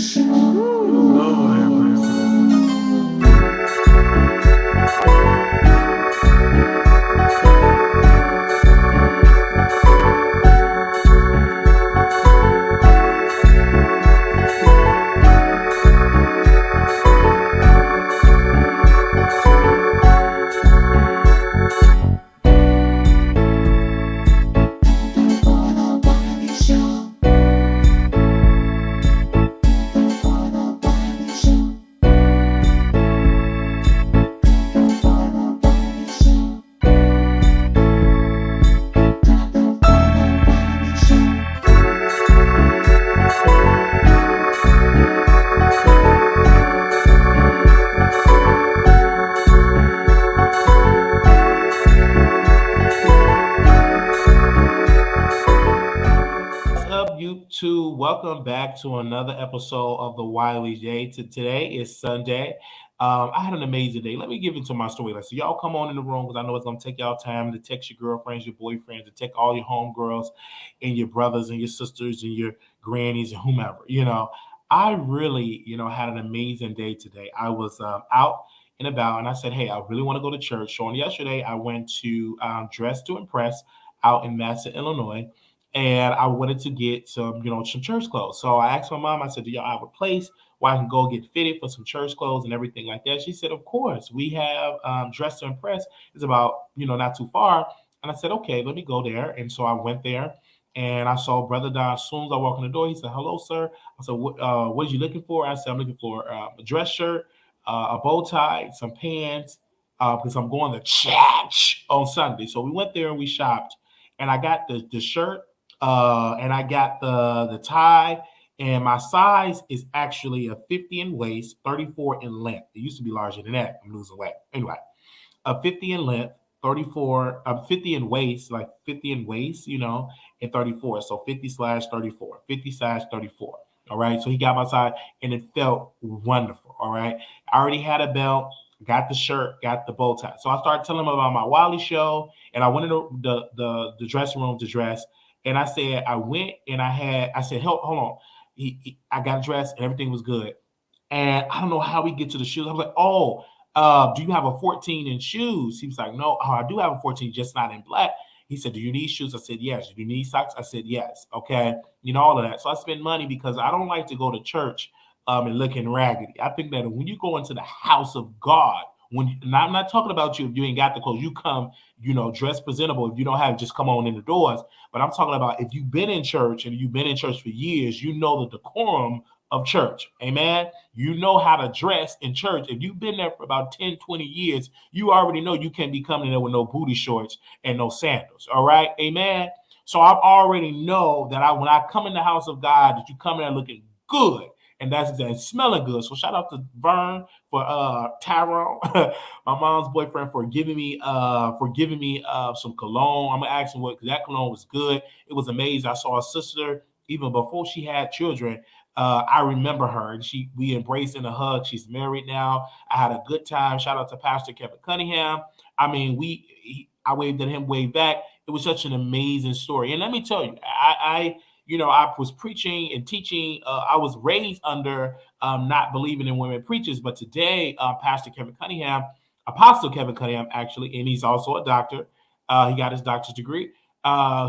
YouTube? Welcome back to another episode of the Wiley Show. Today is Sunday. I had an amazing day. Let me give into my story. So y'all come on in the room because I know it's gonna take y'all time to text your girlfriends, your boyfriends, to text all your homegirls and your brothers and your sisters and your grannies and whomever. I really, had an amazing day today. I was out and about, and I said, "Hey, I really want to go to church." So on yesterday, I went to Dress to Impress out in Madison, Illinois, and I wanted to get some church clothes. So I asked my mom. I said, "Do y'all have a place where I can go get fitted for some church clothes and everything like that?" She said, "Of course, we have Dress to Impress. It's about not too far." And I said, "Okay, let me go there." And so I went there, and I saw Brother Don. As soon as I walked in the door, he said, "Hello, sir." I said, what are you looking for?" I said, "I'm looking for a dress shirt, a bow tie, some pants, because I'm going to church on Sunday." So we went there and we shopped, and I got the shirt, and I got the tie, and my size is actually a 50 in waist, 34 in length. It used to be larger than that. I'm losing weight. Anyway, a 50 in length, 34, 50 in waist, like 50 in waist, and 34. So 50/34, 50/34. All right. So he got my size, and it felt wonderful. All right. I already had a belt, got the shirt, got the bow tie. So I started telling him about my Wiley show, and I went into the dressing room to dress. And I said, I said, hold on. I got dressed and everything was good. And I don't know how we get to the shoes. I was like, "Oh, do you have a 14 in shoes?" He was like, "No, I do have a 14, just not in black." He said, "Do you need shoes?" I said, "Yes." "Do you need socks?" I said, "Yes." Okay. All of that. So I spend money because I don't like to go to church and looking raggedy. I think that when you go into the house of God, and I'm not talking about you if you ain't got the clothes, you come, dress presentable. If you don't have, just come on in the doors. But I'm talking about if you've been in church and you've been in church for years, you know the decorum of church. Amen. You know how to dress in church. If you've been there for about 10, 20 years, you already know you can't be coming there with no booty shorts and no sandals. All right. Amen. So I already know that when I come in the house of God, that you come in there looking good. And that's exactly smelling good. So shout out to Vern for Tyrone, my mom's boyfriend, for giving me some cologne. I'm gonna ask him what, because that cologne was good. It was amazing. I saw a sister even before she had children. I remember her, and we embraced in a hug. She's married now. I had a good time. Shout out to Pastor Kevin Cunningham. I mean, I waved at him, waved back. It was such an amazing story. And let me tell you, I was preaching and teaching. I was raised under not believing in women preachers, but today, Pastor Kevin Cunningham, Apostle Kevin Cunningham, actually, and he's also a doctor. He got his doctor's degree.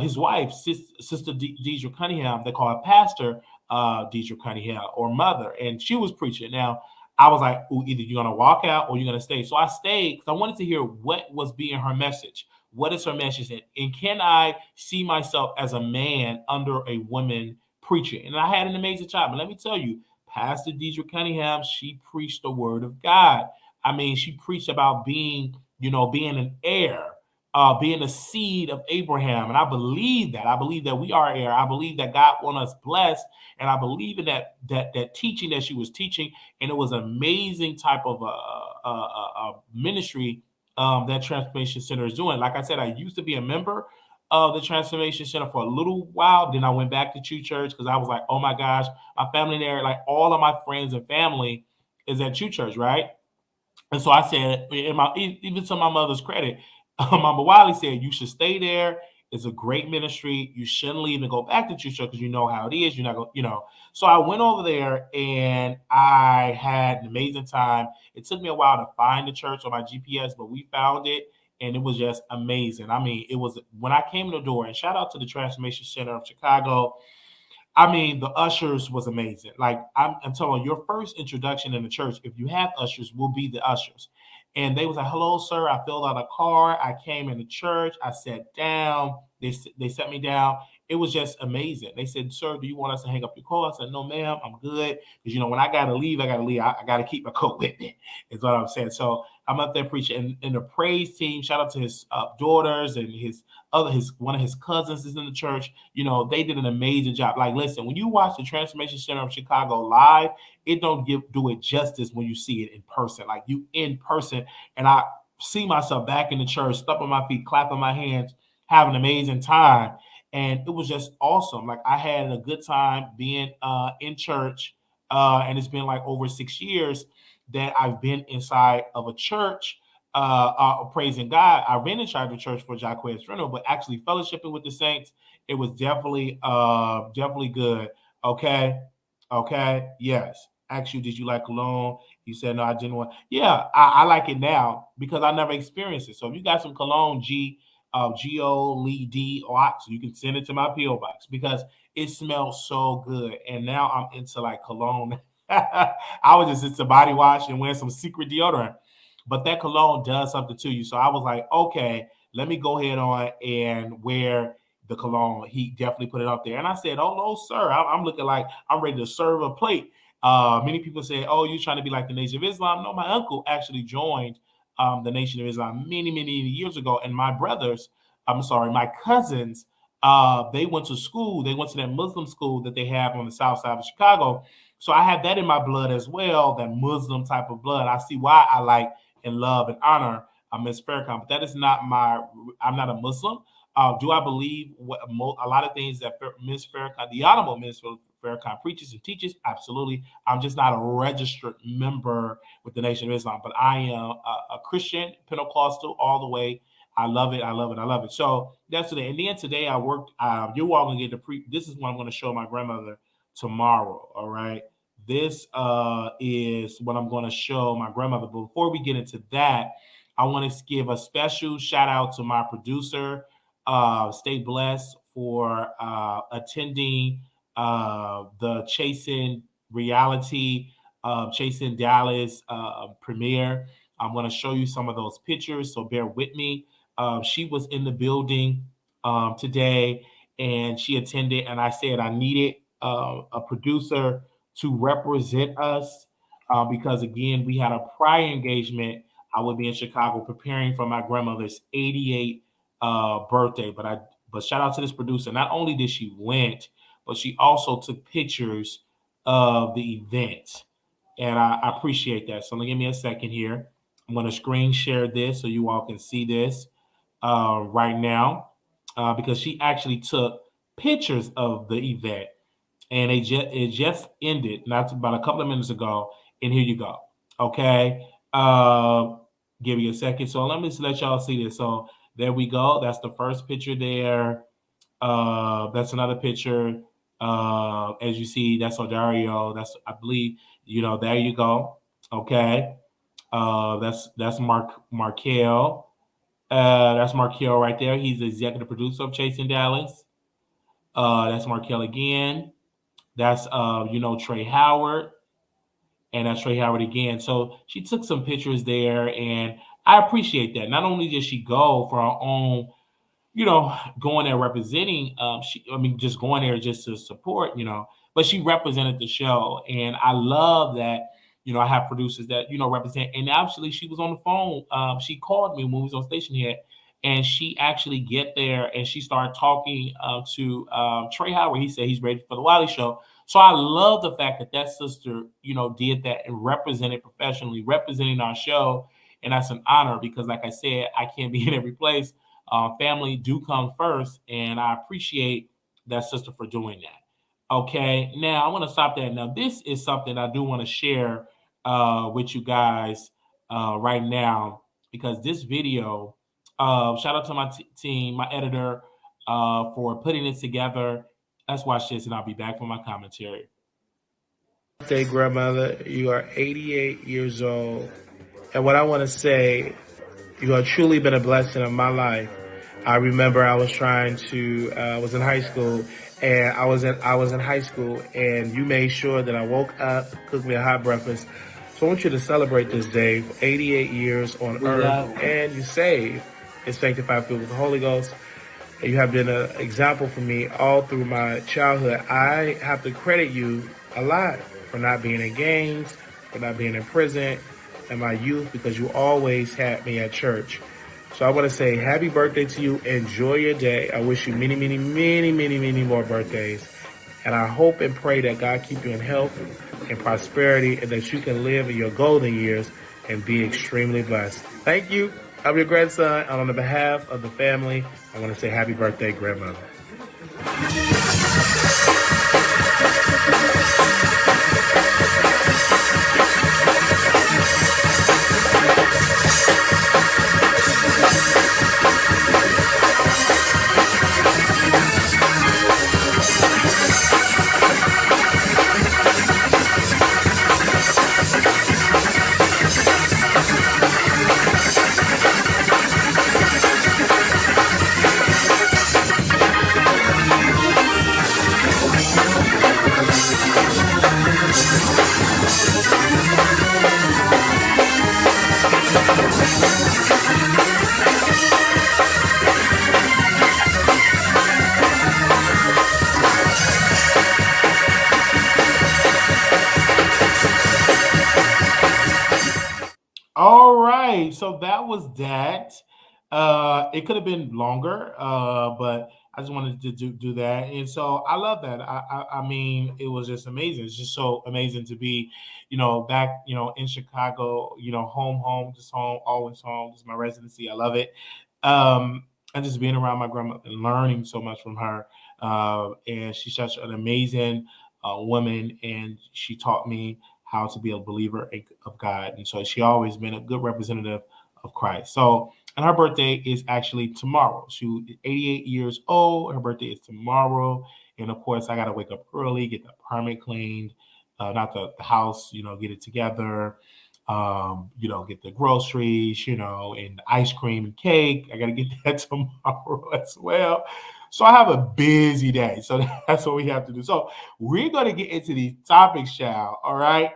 His wife, Sister Deidre Cunningham, they call her Pastor Deidre Cunningham, or Mother, and she was preaching. Now, I was like, "Ooh, either you're gonna walk out or you're gonna stay." So I stayed because I wanted to hear what was being her message. What is her message? And can I see myself as a man under a woman preaching? And I had an amazing time. And let me tell you, Pastor Deidre Cunningham, she preached the word of God. I mean, she preached about being an heir, being a seed of Abraham. And I believe that. I believe that we are heir. I believe that God wants us blessed. And I believe in that teaching that she was teaching. And it was an amazing type of a ministry that Transformation Center is doing. Like I said, I used to be a member of the Transformation Center for a little while. Then I went back to True Church because I was like, "Oh my gosh, my family there, like all of my friends and family is at True Church, right?" And so I said, even to my mother's credit, Mama Wiley said, "You should stay there It's a great ministry. You shouldn't leave and go back to church because you know how it is. You're not going, So I went over there and I had an amazing time. It took me a while to find the church on my GPS, but we found it and it was just amazing. I mean, it was when I came to the door, and shout out to the Transformation Center of Chicago. I mean, the ushers was amazing. Like I'm telling you, your first introduction in the church, if you have ushers, will be the ushers. And they was like, "Hello, sir. I filled out a card. I came into church. I sat down. They set me down. It was just amazing. They said, "Sir, do you want us to hang up your coat?" I said, "No, ma'am. I'm good." Because when I gotta leave, I gotta leave. I gotta keep my coat with me. Is what I'm saying. So I'm up there preaching, and the praise team. Shout out to his daughters and his one of his cousins is in the church. They did an amazing job. Like, listen, when you watch the Transformation Center of Chicago live, it don't do it justice when you see it in person. Like, you in person, and I see myself back in the church, stomping my feet, clapping my hands, having an amazing time, and it was just awesome. Like, I had a good time being in church, and it's been like over 6 years that I've been inside of a church praising God. I've been inside the church for Jaguar's funeral, but actually fellowshipping with the saints, it was definitely good. Okay. Okay. Yes. Asked you, did you like cologne? You said no, I didn't want. Yeah, I like it now because I never experienced it. So if you got some cologne, GOLD box, you can send it to my PO box because it smells so good. And now I'm into like cologne. I was just into body wash and wearing some secret deodorant, but that cologne does something to you. So I was like, okay, let me go ahead on and wear the cologne. He definitely put it up there. And I said, oh, no, sir. I'm looking like I'm ready to serve a plate. Many people say, oh, you're trying to be like the Nation of Islam. No, my uncle actually joined the Nation of Islam many years ago. And my cousins, they went to school. They went to that Muslim school that they have on the south side of Chicago. So I have that in my blood as well, that Muslim type of blood. I see why I like and love and honor Miss Farrakhan, but that is not I'm not a Muslim. Do I believe a lot of things that Miss Farrakhan, the Honorable Miss Farrakhan preaches and teaches? Absolutely. I'm just not a registered member with the Nation of Islam, but I am a Christian, Pentecostal all the way. I love it. I love it. I love it. So that's today. And then today I worked. You're all gonna get this is what I'm gonna show my grandmother tomorrow. All right. This is what I'm going to show my grandmother. But before we get into that, I want to give a special shout out to my producer. Stay blessed for attending the Chasing Reality, Chasing Dallas premiere. I'm going to show you some of those pictures, so bear with me. She was in the building today, and she attended, and I said I needed a producer to represent us because, again, we had a prior engagement. I would be in Chicago preparing for my grandmother's 88th birthday, but shout out to this producer. Not only did she went, but she also took pictures of the event, and I appreciate that. So give me a second here. I'm going to screen share this so you all can see this right now because she actually took pictures of the event, and it just ended not about a couple of minutes ago. And here you go. Okay, give me a second. So let me just let y'all see this. So there we go. That's the first picture there. That's another picture. As you see, that's Odario. That's, I believe, there you go. Okay. That's Markel. That's Markel right there. He's the executive producer of Chasing Dallas. That's Markel again. That's Trey Howard, and that's Trey Howard again. So she took some pictures there, and I appreciate that. Not only did she go for her own, going there representing, just going there just to support, but she represented the show, and I love that. I have producers that represent, and actually she was on the phone. She called me when we was on station here, and she actually get there and she started talking to Trey Howard. He said he's ready for the Wiley Show. So I love the fact that sister, did that and represented professionally, representing our show, and that's an honor because, like I said, I can't be in every place. Family do come first, and I appreciate that sister for doing that. Okay, now I want to stop there. Now, this is something I do want to share with you guys right now because this video, shout out to my team, my editor, for putting it together. Let's watch this, and I'll be back for my commentary. Birthday, grandmother. You are 88 years old. And what I want to say, you have truly been a blessing of my life. I remember I was trying to, was in high school, and I was in high school, and you made sure that I woke up, cooked me a hot breakfast. So I want you to celebrate this day for 88 years on earth, and you saved and sanctified filled with the Holy Ghost. You have been an example for me all through my childhood. I have to credit you a lot for not being in gangs, for not being in prison in my youth, because you always had me at church. So I want to say happy birthday to you. Enjoy your day. I wish you many, many, many, many, many more birthdays. And I hope and pray that God keep you in health and prosperity, and that you can live in your golden years and be extremely blessed. Thank you. I'm your grandson, and on the behalf of the family, I want to say happy birthday, grandmother. All right, so that was that. It could have been longer, but I just wanted to do that, and so I love that. I mean, it was just amazing. It's just so amazing to be, back, in Chicago. Home, just home, always home. This is my residency. I love it. And just being around my grandma and learning so much from her. And she's such an amazing woman, and she taught me how to be a believer of God. And so she always been a good representative of Christ. So, and her birthday is actually tomorrow. She is 88 years old. Her birthday is tomorrow. And of course, I got to wake up early, get the apartment cleaned, not the house, get it together, get the groceries, and ice cream and cake. I got to get that tomorrow as well. So I have a busy day. So that's what we have to do. So we're going to get into these topics, shall. All right.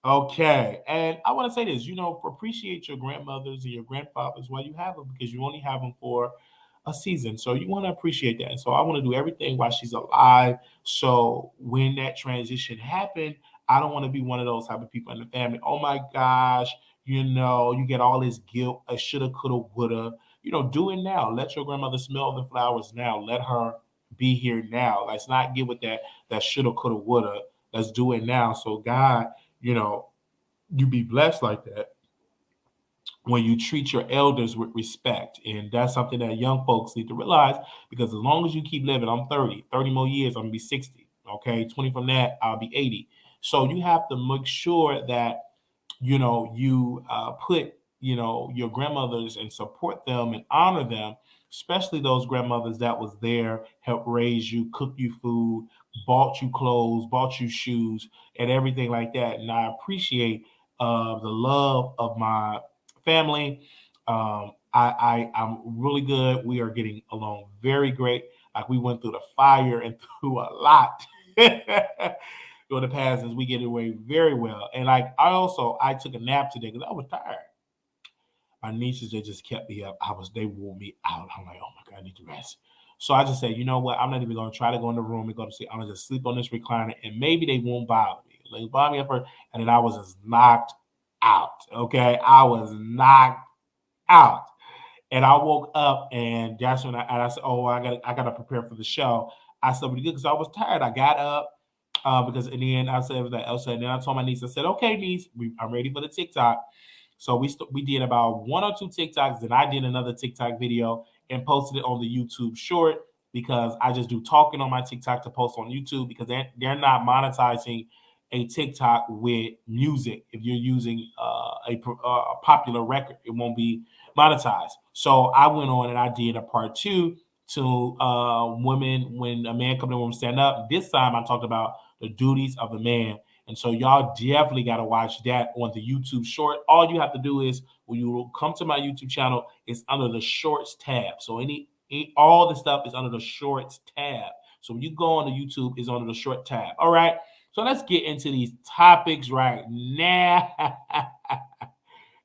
Okay. And I want to say this, appreciate your grandmothers and your grandfathers while you have them, because you only have them for a season. So you want to appreciate that. And so I want to do everything while she's alive. So when that transition happened, I don't want to be one of those type of people in the family. Oh my gosh, you get all this guilt. I shoulda, coulda, woulda. Do it now. Let your grandmother smell the flowers now. Let her be here now. Let's not get with that shoulda, coulda, woulda. Let's do it now. So God, you know, you be blessed like that when you treat your elders with respect. And that's something that young folks need to realize, because as long as you keep living, I'm 30 more years, I'm gonna be 60. Okay, 20 from that, I'll be 80. So you have to make sure that you put your grandmothers and support them and honor them, especially those grandmothers that was there, helped raise you, cook you food, bought you clothes, bought you shoes, and everything like that. And I appreciate the love of my family. I'm really good. We are getting along very great. Like, we went through the fire and through a lot during the past, as we get away very well. And like, I took a nap today because I was tired. My nieces, they just kept me up. They wore me out. I'm like, oh my God, I need to rest. So I just said, you know what? I'm not even going to try to go in the room and go to sleep. I'm going to just sleep on this recliner, and maybe they won't bother me. They bother me at first, and then I was just knocked out. Okay, I was knocked out, and I woke up, and that's when I said, oh, I got to prepare for the show. I slept pretty good because I was tired. I got up because in the end I said everything else, and then I told my niece, I said, okay, niece, I'm ready for the TikTok. So we did about one or two TikToks, and I did another TikTok video and posted it on the YouTube short, because I just do talking on my TikTok to post on YouTube, because they're not monetizing a TikTok with music. If you're using a popular record, it won't be monetized. So I went on and I did a part two to women when a man comes in, women stand up. This time I talked about the duties of the man. And so y'all definitely got to watch that on the YouTube short. All you have to do is when you come to my YouTube channel, it's under the shorts tab. So all the stuff is under the shorts tab. So when you go on the YouTube, it's under the short tab. All right. So let's get into these topics right now.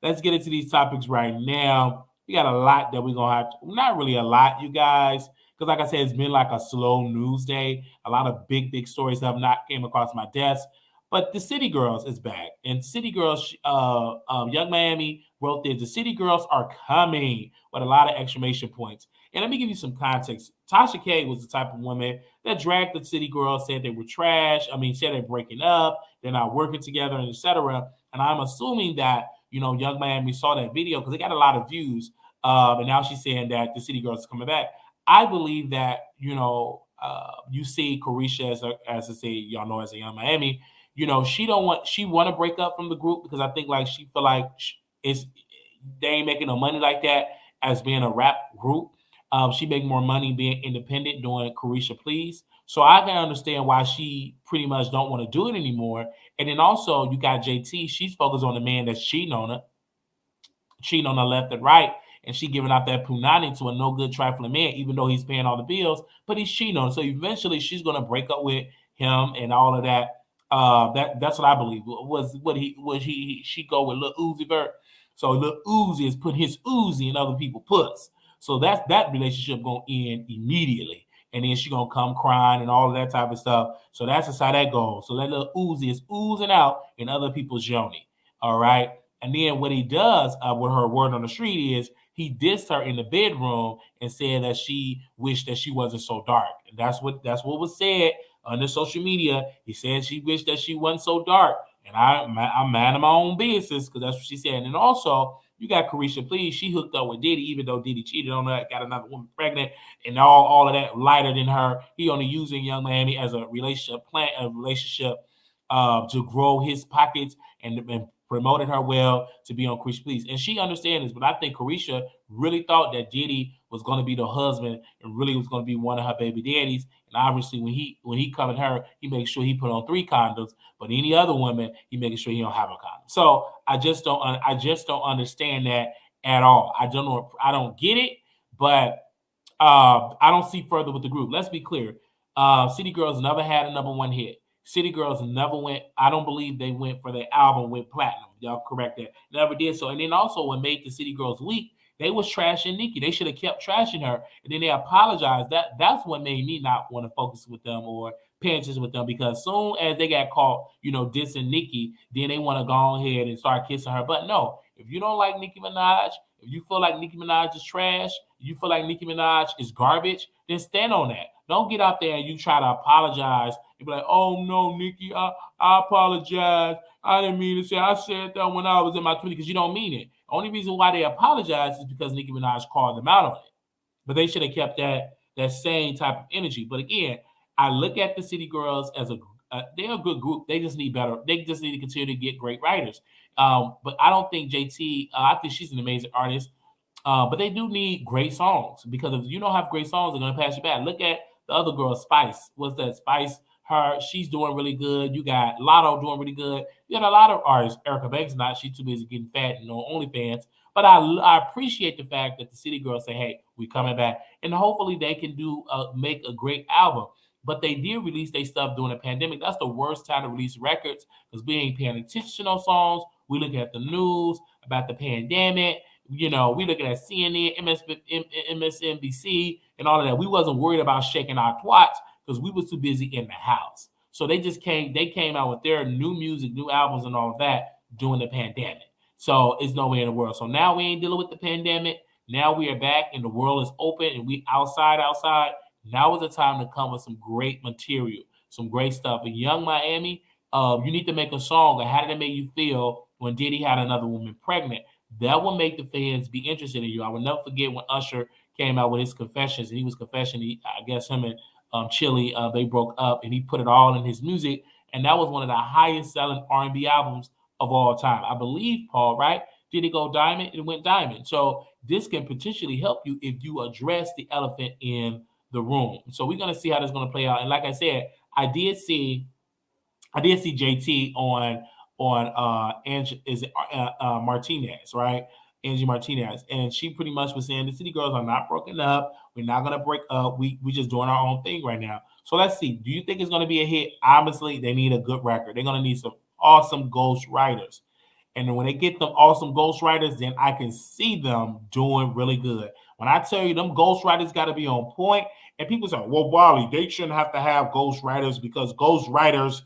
Let's get into these topics right now. We got a lot that we're gonna have to, not really a lot, you guys, because like I said, it's been like a slow news day. A lot of big stories have not came across my desk. But the City Girls is back. And City Girls, Young Miami wrote this. The City Girls are coming with a lot of exclamation points. And let me give you some context. Tasha K was the type of woman that dragged the City Girls, said they were trash. I mean, said they're breaking up, they're not working together, and etc. And I'm assuming that, Young Miami saw that video because it got a lot of views. And now she's saying that the City Girls is coming back. I believe that, you see Carisha as I say, y'all know, as a Young Miami, she want to break up from the group because I think like she feel like it's they ain't making no money like that as being a rap group. She make more money being independent doing Carisha Please. So I can understand why she pretty much don't want to do it anymore. And then also you got JT. She's focused on the man that's cheating on her left and right, and she giving out that punani to a no good trifling man, even though he's paying all the bills, but he's cheating on her. So eventually she's gonna break up with him and all of that. That's what I believe. She go with Lil Uzi Vert. So Lil Uzi is putting his Uzi in other people's puts. So that relationship gonna end immediately. And then she gonna come crying and all of that type of stuff. So that's just how that goes. So that little Uzi is oozing out in other people's yoni. All right. And then what he does with her word on the street is he dissed her in the bedroom and said that she wished that she wasn't so dark. And that's what was said on the social media. He said she wished that she wasn't so dark. And I'm mad at my own business because that's what she said. And also, you got Carisha Please. She hooked up with Diddy, even though Diddy cheated on her, got another woman pregnant, and all of that lighter than her. He only using Young Miami as a relationship to grow his pockets and promoted her well to be on Carisha Please. And she understands this, but I think Carisha really thought that Diddy was going to be the husband and really was going to be one of her baby daddies. And obviously, when he covered her, he makes sure he put on 3 condoms. But any other woman, he making sure he don't have a condom. So I just don't understand that at all. I don't know. I don't get it, but I don't see further with the group. Let's be clear. City Girls never had a #1 hit. City Girls never went. I don't believe they went for their album with platinum. Y'all correct that. Never did so. And then also what made the City Girls weak, they was trashing Nicki. They should have kept trashing her. And then they apologized. That's what made me not want to focus with them or pay attention with them, because soon as they got caught, dissing Nicki, then they want to go ahead and start kissing her. But no, if you don't like Nicki Minaj, if you feel like Nicki Minaj is trash, you feel like Nicki Minaj is garbage, then stand on that. Don't get out there and you try to apologize and be like, oh no, Nicki, I apologize. I didn't mean to say, I said that when I was in my 20s, because you don't mean it. Only reason why they apologize is because Nicki Minaj called them out on it. But they should have kept that same type of energy. But again, I look at the City Girls as they're a good group. They just need better. They just need to continue to get great writers. But I don't think JT, I think she's an amazing artist. But they do need great songs, because if you don't have great songs, they're going to pass you by. Look at the other girl, Spice. What's that? Spice, she's doing really good. You got Latto doing really good. You got a lot of artists. Erica Banks not. She's too busy getting fat and on OnlyFans. But I appreciate the fact that the City Girls say, hey, we coming back. And hopefully they can make a great album. But they did release their stuff during the pandemic. That's the worst time to release records, because we ain't paying attention to those songs. We look at the news about the pandemic. We looking at CNN, MSNBC, and all of that. We wasn't worried about shaking our twats because we was too busy in the house. So they came out with their new music, new albums, and all of that during the pandemic. So it's no way in the world. So now we ain't dealing with the pandemic. Now we are back and the world is open and we outside. Now is the time to come with some great material, some great stuff. In Young Miami, you need to make a song. How did it make you feel when Diddy had another woman pregnant? That will make the fans be interested in you. I will never forget when Usher came out with his confessions, and he was confessing. I guess him and Chili, they broke up, and he put it all in his music, and that was one of the highest selling R&B albums of all time. I believe, Paul, right? Did it go diamond? It went diamond. So this can potentially help you if you address the elephant in the room. So we're going to see how this is going to play out. And like I said, I did see JT on Angie, is it Martinez, right? Angie Martinez, and she pretty much was saying the City Girls are not broken up. We're not gonna break up. We just doing our own thing right now. So let's see. Do you think it's gonna be a hit? Obviously, they need a good record. They're gonna need some awesome ghost writers. And then when they get them awesome ghostwriters, then I can see them doing really good. When I tell you them ghostwriters got to be on point, and people say, well, Wally, they shouldn't have to have ghostwriters because ghostwriters,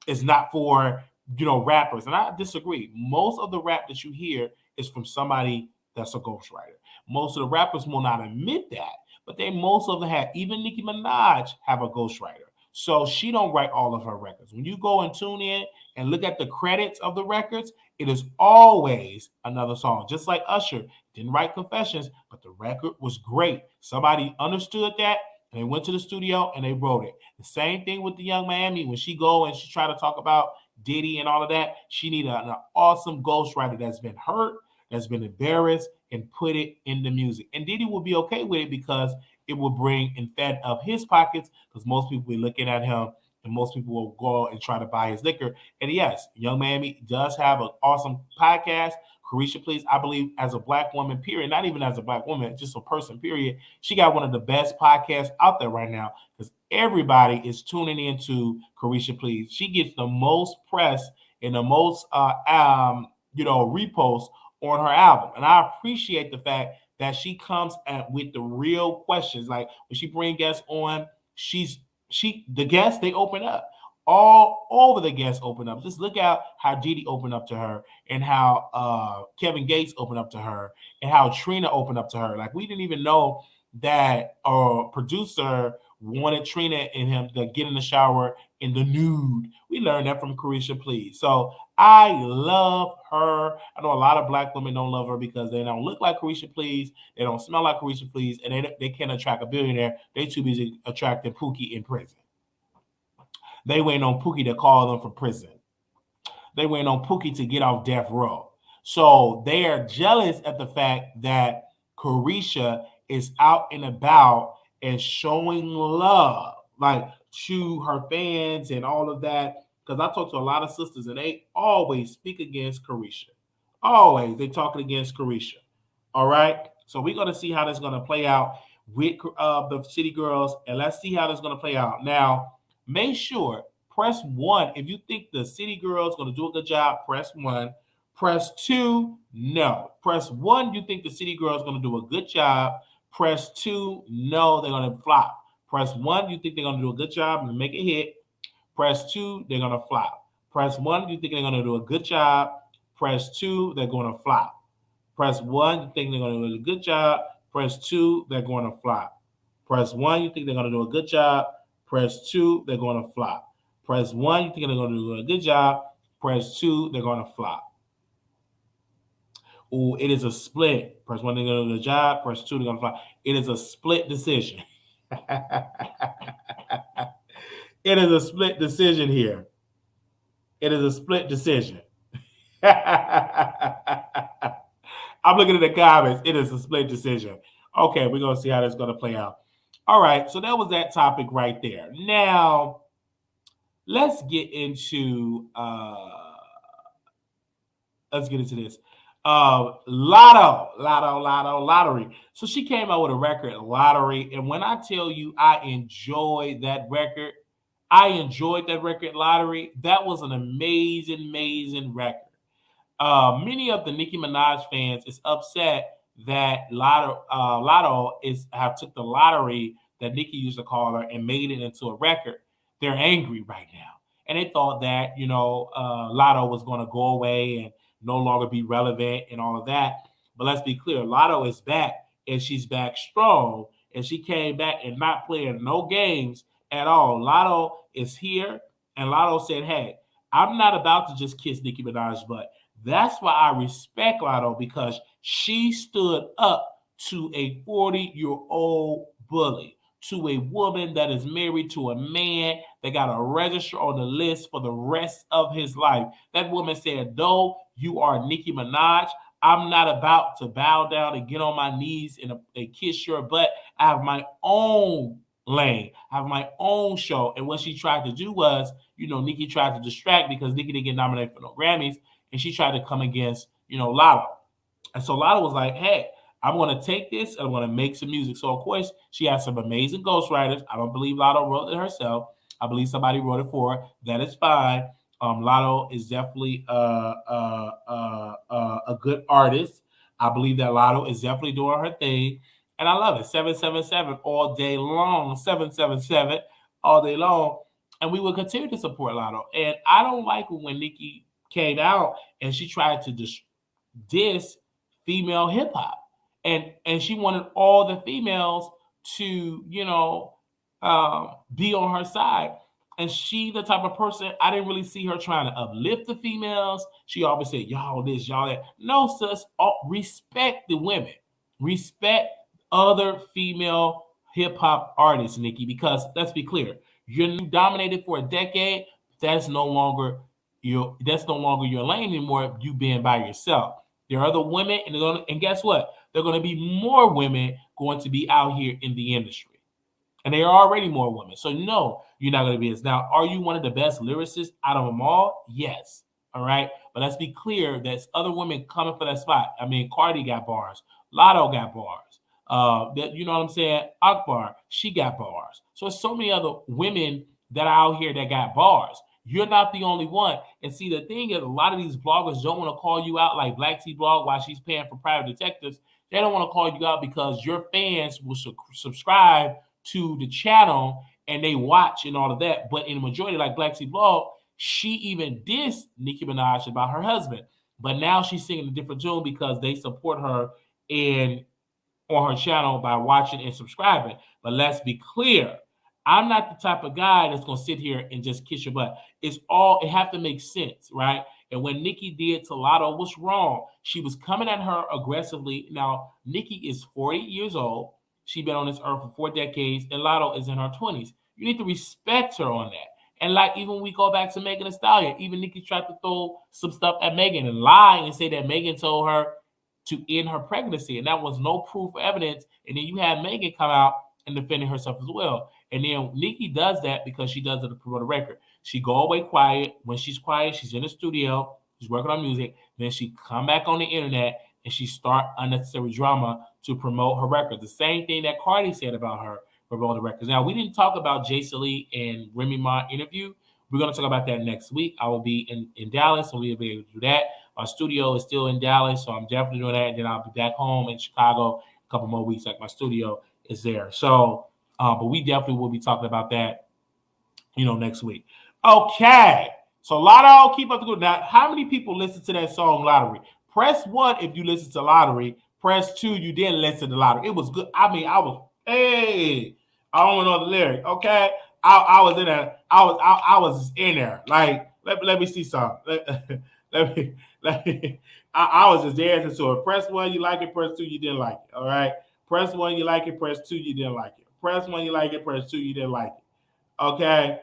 is not for, rappers. And I disagree. Most of the rap that you hear is from somebody that's a ghostwriter. Most of the rappers will not admit that, but most of them have, even Nicki Minaj have a ghostwriter. So she don't write all of her records. When you go and tune in and look at the credits of the records, it is always another song. Just like Usher didn't write Confessions, but the record was great. Somebody understood that and they went to the studio and they wrote it. The same thing with the Young Miami. When she go and she try to talk about Diddy and all of that, she need an awesome ghostwriter that's been hurt, that's been embarrassed, and put it in the music. And Diddy will be okay with it because it will bring and fed up his pockets because most people will be looking at him and most people will go and try to buy his liquor. And yes, Young Miami does have an awesome podcast. Carisha Please, I believe, as a Black woman, period, not even as a Black woman, just a person, period, she got one of the best podcasts out there right now because everybody is tuning into Carisha Please. She gets the most press and the most, reposts on her album. And I appreciate the fact that she comes with the real questions. Like when she bring guests on, the guests, they open up. All over the guests open up. Just look at how Didi opened up to her and how Kevin Gates opened up to her and how Trina opened up to her. Like we didn't even know that a producer wanted Trina and him to get in the shower in the nude. We learned that from Carisha Please. So I love her. I know a lot of Black women don't love her because they don't look like Carisha Please. They don't smell like Carisha Please. And they can't attract a billionaire. They too busy attracting Pookie in prison. They waiting on Pookie to call them from prison. They waiting on Pookie to get off death row. So they are jealous at the fact that Carisha is out and about and showing love, like to her fans and all of that. Because I talk to a lot of sisters and they always speak against Carisha. Always. They talking against Carisha. All right. So we're going to see how this is going to play out with the City Girls. And let's see how this is going to play out. Now, make sure, press 1. If you think the City Girls going to do a good job, press 1. Press 2, no. Press 1, you think the City Girls going to do a good job. Press 2, no, they're going to flop. Press 1, you think they're going to do a good job and make a hit. Press 2, they're going to flop. Press 1, you think they're going to do a good job. Press 2, they're going to flop. Press 1, you think they're going to do a good job. Press 2, they're going to flop. Press 1, you think they're going to do a good job. Press 2, they're going to flop. Press 1, you think they're going to do a good job. Press 2, they're going to flop. Oh, it is a split. Press 1, they're going to do a good job. Press 2, they're going to flop. It is a split decision. It is a split decision here. It is a split decision. I'm looking at the comments. It is a split decision. Okay, we're going to see how that's going to play out. All right, so that was that topic right there. Now, let's get into this. Lottery. So she came out with a record, Lottery, and when I tell you I enjoyed that record, Lottery. That was an amazing record. Many of the Nicki Minaj fans is upset that Latto have took the lottery that Nicki used to call her and made it into a record. They're angry right now, and they thought that Latto was going to go away and no longer be relevant and all of that. But let's be clear, Latto is back, and she's back strong, and she came back and not playing no games at all. Latto is here, and Latto said, hey, I'm not about to just kiss Nicki Minaj's butt. That's why I respect Latto, because she stood up to a 40-year-old bully, to a woman that is married to a man that got to register on the list for the rest of his life. That woman said, though you are Nicki Minaj, I'm not about to bow down and get on my knees and kiss your butt. I have my own lane. I have my own show. And what she tried to do was, Nikki tried to distract because Nikki didn't get nominated for no Grammys, and she tried to come against, Latto. And so Latto was like, hey, I'm going to take this and I'm going to make some music. So, of course, she has some amazing ghostwriters. I don't believe Latto wrote it herself. I believe somebody wrote it for her. That is fine. Latto is definitely a good artist. I believe that Latto is definitely doing her thing. And I love it. 777 all day long. 777 all day long. And we will continue to support Latto. And I don't like when Nikki came out and she tried to diss female hip hop, and she wanted all the females to be on her side. And she the type of person, I didn't really see her trying to uplift the females. She always said, y'all this, y'all that. No, sis, respect the women. Respect other female hip hop artists, Nikki, because let's be clear, you're dominated for a decade. That's no longer your lane anymore. You being by yourself. There are other women, and guess what? There are going to be more women going to be out here in the industry. And there are already more women. So, no, you're not going to be as. Now, are you one of the best lyricists out of them all? Yes. All right. But let's be clear, there's other women coming for that spot. I mean, Cardi got bars. Latto got bars. You know what I'm saying? Akbar, she got bars. So, there's so many other women that are out here that got bars. You're not the only one. And see, the thing is, a lot of these bloggers don't want to call you out like Black T Blog while she's paying for private detectives. They don't want to call you out because your fans will subscribe to the channel and they watch and all of that. But in the majority, like Black T Blog, she even dissed Nicki Minaj about her husband. But now she's singing a different tune because they support her on her channel by watching and subscribing. But let's be clear, I'm not the type of guy that's going to sit here and just kiss your butt. It have to make sense, right? And when Nikki did to Latto, what's wrong? She was coming at her aggressively. Now, Nikki is 40 years old. She's been on this earth for 4 decades, and Latto is in her 20s. You need to respect her on that. And like even when we go back to Megan Thee Stallion, even Nikki tried to throw some stuff at Megan and lie and say that Megan told her to end her pregnancy, and that was no proof or evidence. And then you had Megan come out and defending herself as well. And then Nikki does that because she does it to promote a record. She go away quiet. When she's quiet, she's in the studio, she's working on music. Then she come back on the internet and she start unnecessary drama to promote her record. The same thing that Cardi said about her promoting the records. Now, we didn't talk about Jason Lee and Remy Ma interview. We're going to talk about that next week. I will be in Dallas, so we'll be able to do that. Our studio is still in Dallas, so I'm definitely doing that. And then I'll be back home in Chicago a couple more weeks, like my studio is there. So, but we definitely will be talking about that, next week. Okay. So Latto, keep up the good. Now, how many people listen to that song Lottery? Press 1 if you listen to Lottery. Press 2 you didn't listen to Lottery. It was good. I mean, I don't know the lyric. Okay. I was in there. I was in there. Like, let me see something. I was just dancing to it. Press 1, you like it. Press 2, you didn't like it. All right. Press 1, you like it. Press 2, you didn't like it. Press 1, you like it. Press 2, you didn't like it. Okay.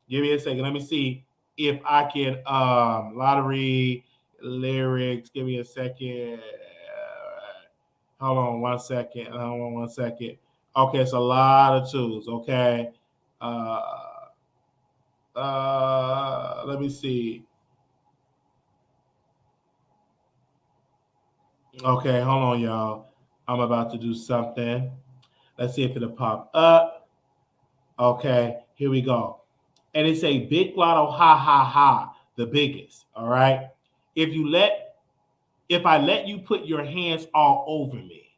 Give me a second. Let me see if I can Lottery lyrics. Give me a second. Hold on one second. Okay, it's a lot of twos. Okay. Let me see. Okay, hold on, y'all. I'm about to do something. Let's see if it'll pop up. Okay, here we go. And it's a big Latto, ha, ha, ha, the biggest, all right? If I let you put your hands all over me,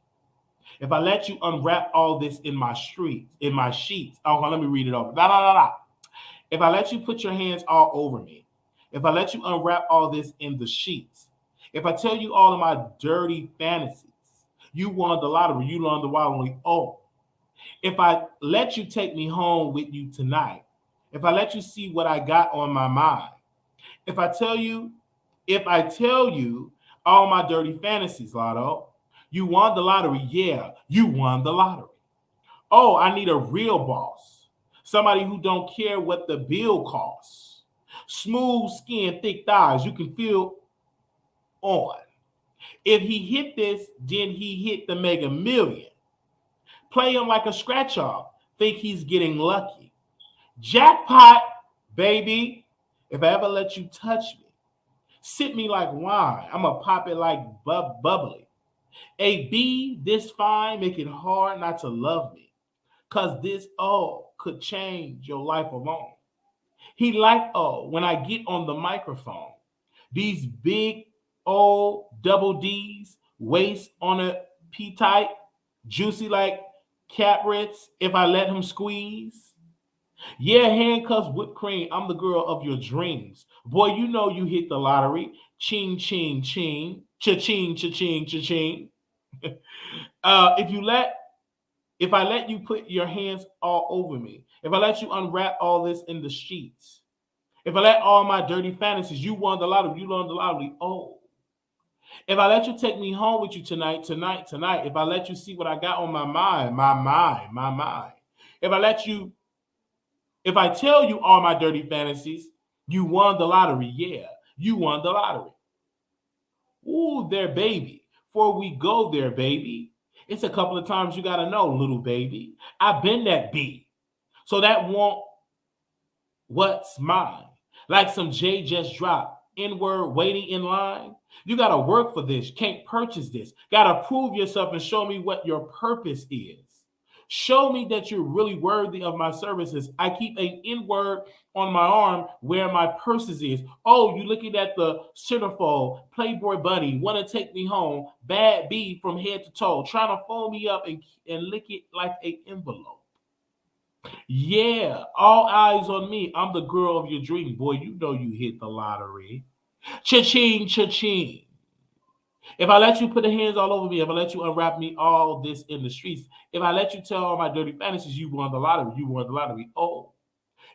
if I let you unwrap all this in my sheets, oh, let me read it over. If I let you put your hands all over me, if I let you unwrap all this in the sheets, if I tell you all of my dirty fantasies, you won the lottery, you won the wild. Oh, if I let you take me home with you tonight, if I let you see what I got on my mind, if I tell you all my dirty fantasies, Latto, you won the lottery. Yeah, you won the lottery. Oh, I need a real boss. Somebody who don't care what the bill costs. Smooth skin, thick thighs, you can feel on. If he hit this, then he hit the Mega Million. Play him like a scratch off. Think he's getting lucky. Jackpot, baby. If I ever let you touch me, sip me like wine. I'ma pop it like bubbly. A B, this fine, make it hard not to love me. Cause this O could change your life alone. He like when I get on the microphone. These big old double D's, waist on a P type, juicy like Caprits if I let him squeeze. Yeah, handcuffs, whipped cream. I'm the girl of your dreams. Boy, you know you hit the lottery. Ching, ching, ching. Cha-ching, cha-ching, cha-ching. If you let if I let you put your hands all over me, if I let you unwrap all this in the sheets, if I let all my dirty fantasies, you won the lottery, you won the lottery. Oh, if I let you take me home with you tonight, tonight, tonight, if I let you see what I got on my mind, my mind, my mind. If I let you, if I tell you all my dirty fantasies, you won the lottery. Yeah, you won the lottery. Ooh, there, baby. Before we go there, baby, it's a couple of times you got to know, little baby. I've been that B. So that won't what's mine. Like some J just dropped. N-word waiting in line. You got to work for this. Can't purchase this. Got to prove yourself and show me what your purpose is. Show me that you're really worthy of my services. I keep an N-word on my arm where my purses is. Oh, you looking at the centerfold, Playboy bunny, want to take me home, bad B from head to toe, trying to fold me up and lick it like an envelope. Yeah, all eyes on me. I'm the girl of your dream. Boy, you know you hit the lottery. Cha-ching, cha-ching. If I let you put the hands all over me, if I let you unwrap me all this in the streets, if I let you tell all my dirty fantasies, you won the lottery, you won the lottery. Oh,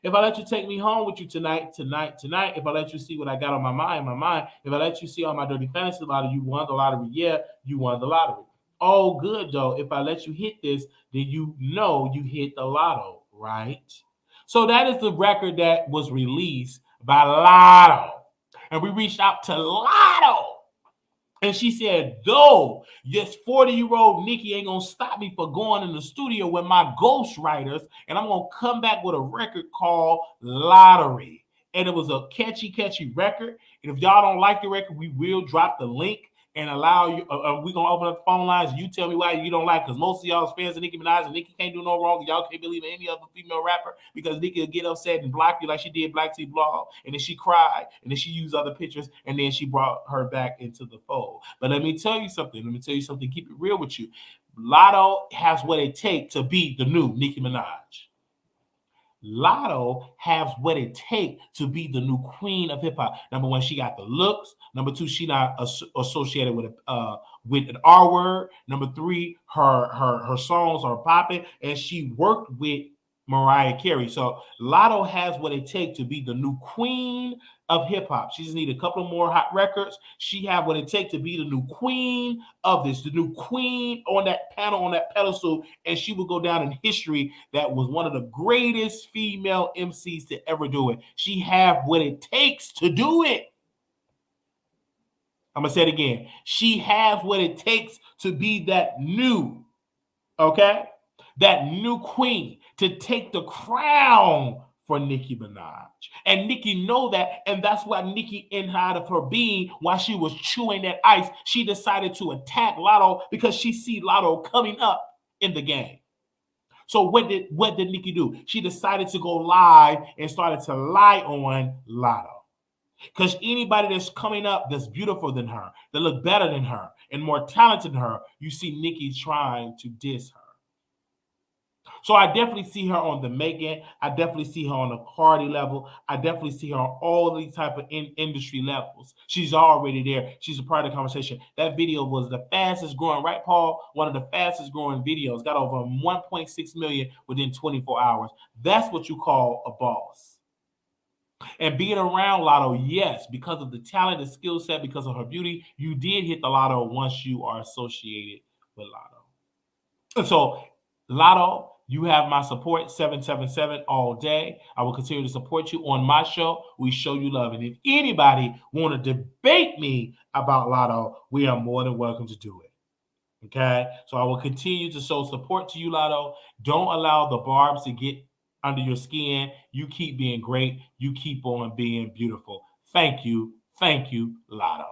if I let you take me home with you tonight, tonight, tonight, if I let you see what I got on my mind, if I let you see all my dirty fantasy lottery, you won the lottery. Yeah, you won the lottery. All good though. If I let you hit this, then you know you hit the lotto, right? So that is the record that was released by Latto. And we reached out to Latto. And she said, though, this 40-year-old Nikki ain't going to stop me for going in the studio with my ghostwriters, and I'm going to come back with a record called Lottery. And it was a catchy, catchy record. And if y'all don't like the record, we will drop the link and allow you. We're going to open up the phone lines. You tell me why you don't like it, because most of y'all is fans of Nicki Minaj, and Nicki can't do no wrong. Y'all can't believe in any other female rapper because Nicki will get upset and block you like she did Black T Blog, and then she cried, and then she used other pictures, and then she brought her back into the fold. But let me tell you something. Keep it real with you. Latto has what it takes to be the new Nicki Minaj. Latto has what it takes to be the new queen of hip hop. Number one, she got the looks. Number two, she not associated with an R word. Number three, her songs are popping, and she worked with Mariah Carey. So Latto has what it takes to be the new queen of hip hop. She just need a couple more hot records. She have what it takes to be the new queen of this, the new queen on that panel, on that pedestal, and she will go down in history that was one of the greatest female MCs to ever do it. She have what it takes to do it. I'm gonna say it again. She has what it takes to be that new, okay? That new queen to take the crown for Nicki Minaj. And Nicki know that, and that's why Nicki, inside of her being, while she was chewing that ice, she decided to attack Latto because she see Latto coming up in the game. So what did Nicki do? She decided to go live and started to lie on Latto. Because anybody that's coming up that's beautiful than her, that look better than her, and more talented than her, you see Nicki trying to diss her. So I definitely see her on the Megan. I definitely see her on the Cardi level. I definitely see her on all these type of industry levels. She's already there. She's a part of the conversation. That video was the fastest growing, right, Paul? One of the fastest growing videos. Got over 1.6 million within 24 hours. That's what you call a boss. And being around Latto, yes, because of the talent, the skill set, because of her beauty, you did hit the lotto once you are associated with Latto. And so Latto, You have my support, 777 all day. I will continue to support you on my show. We show you love. And if anybody want to debate me about Latto, we are more than welcome to do it. Okay? So I will continue to show support to you, Latto. Don't allow the barbs to get under your skin. You keep being great. You keep on being beautiful. Thank you. Thank you, Latto.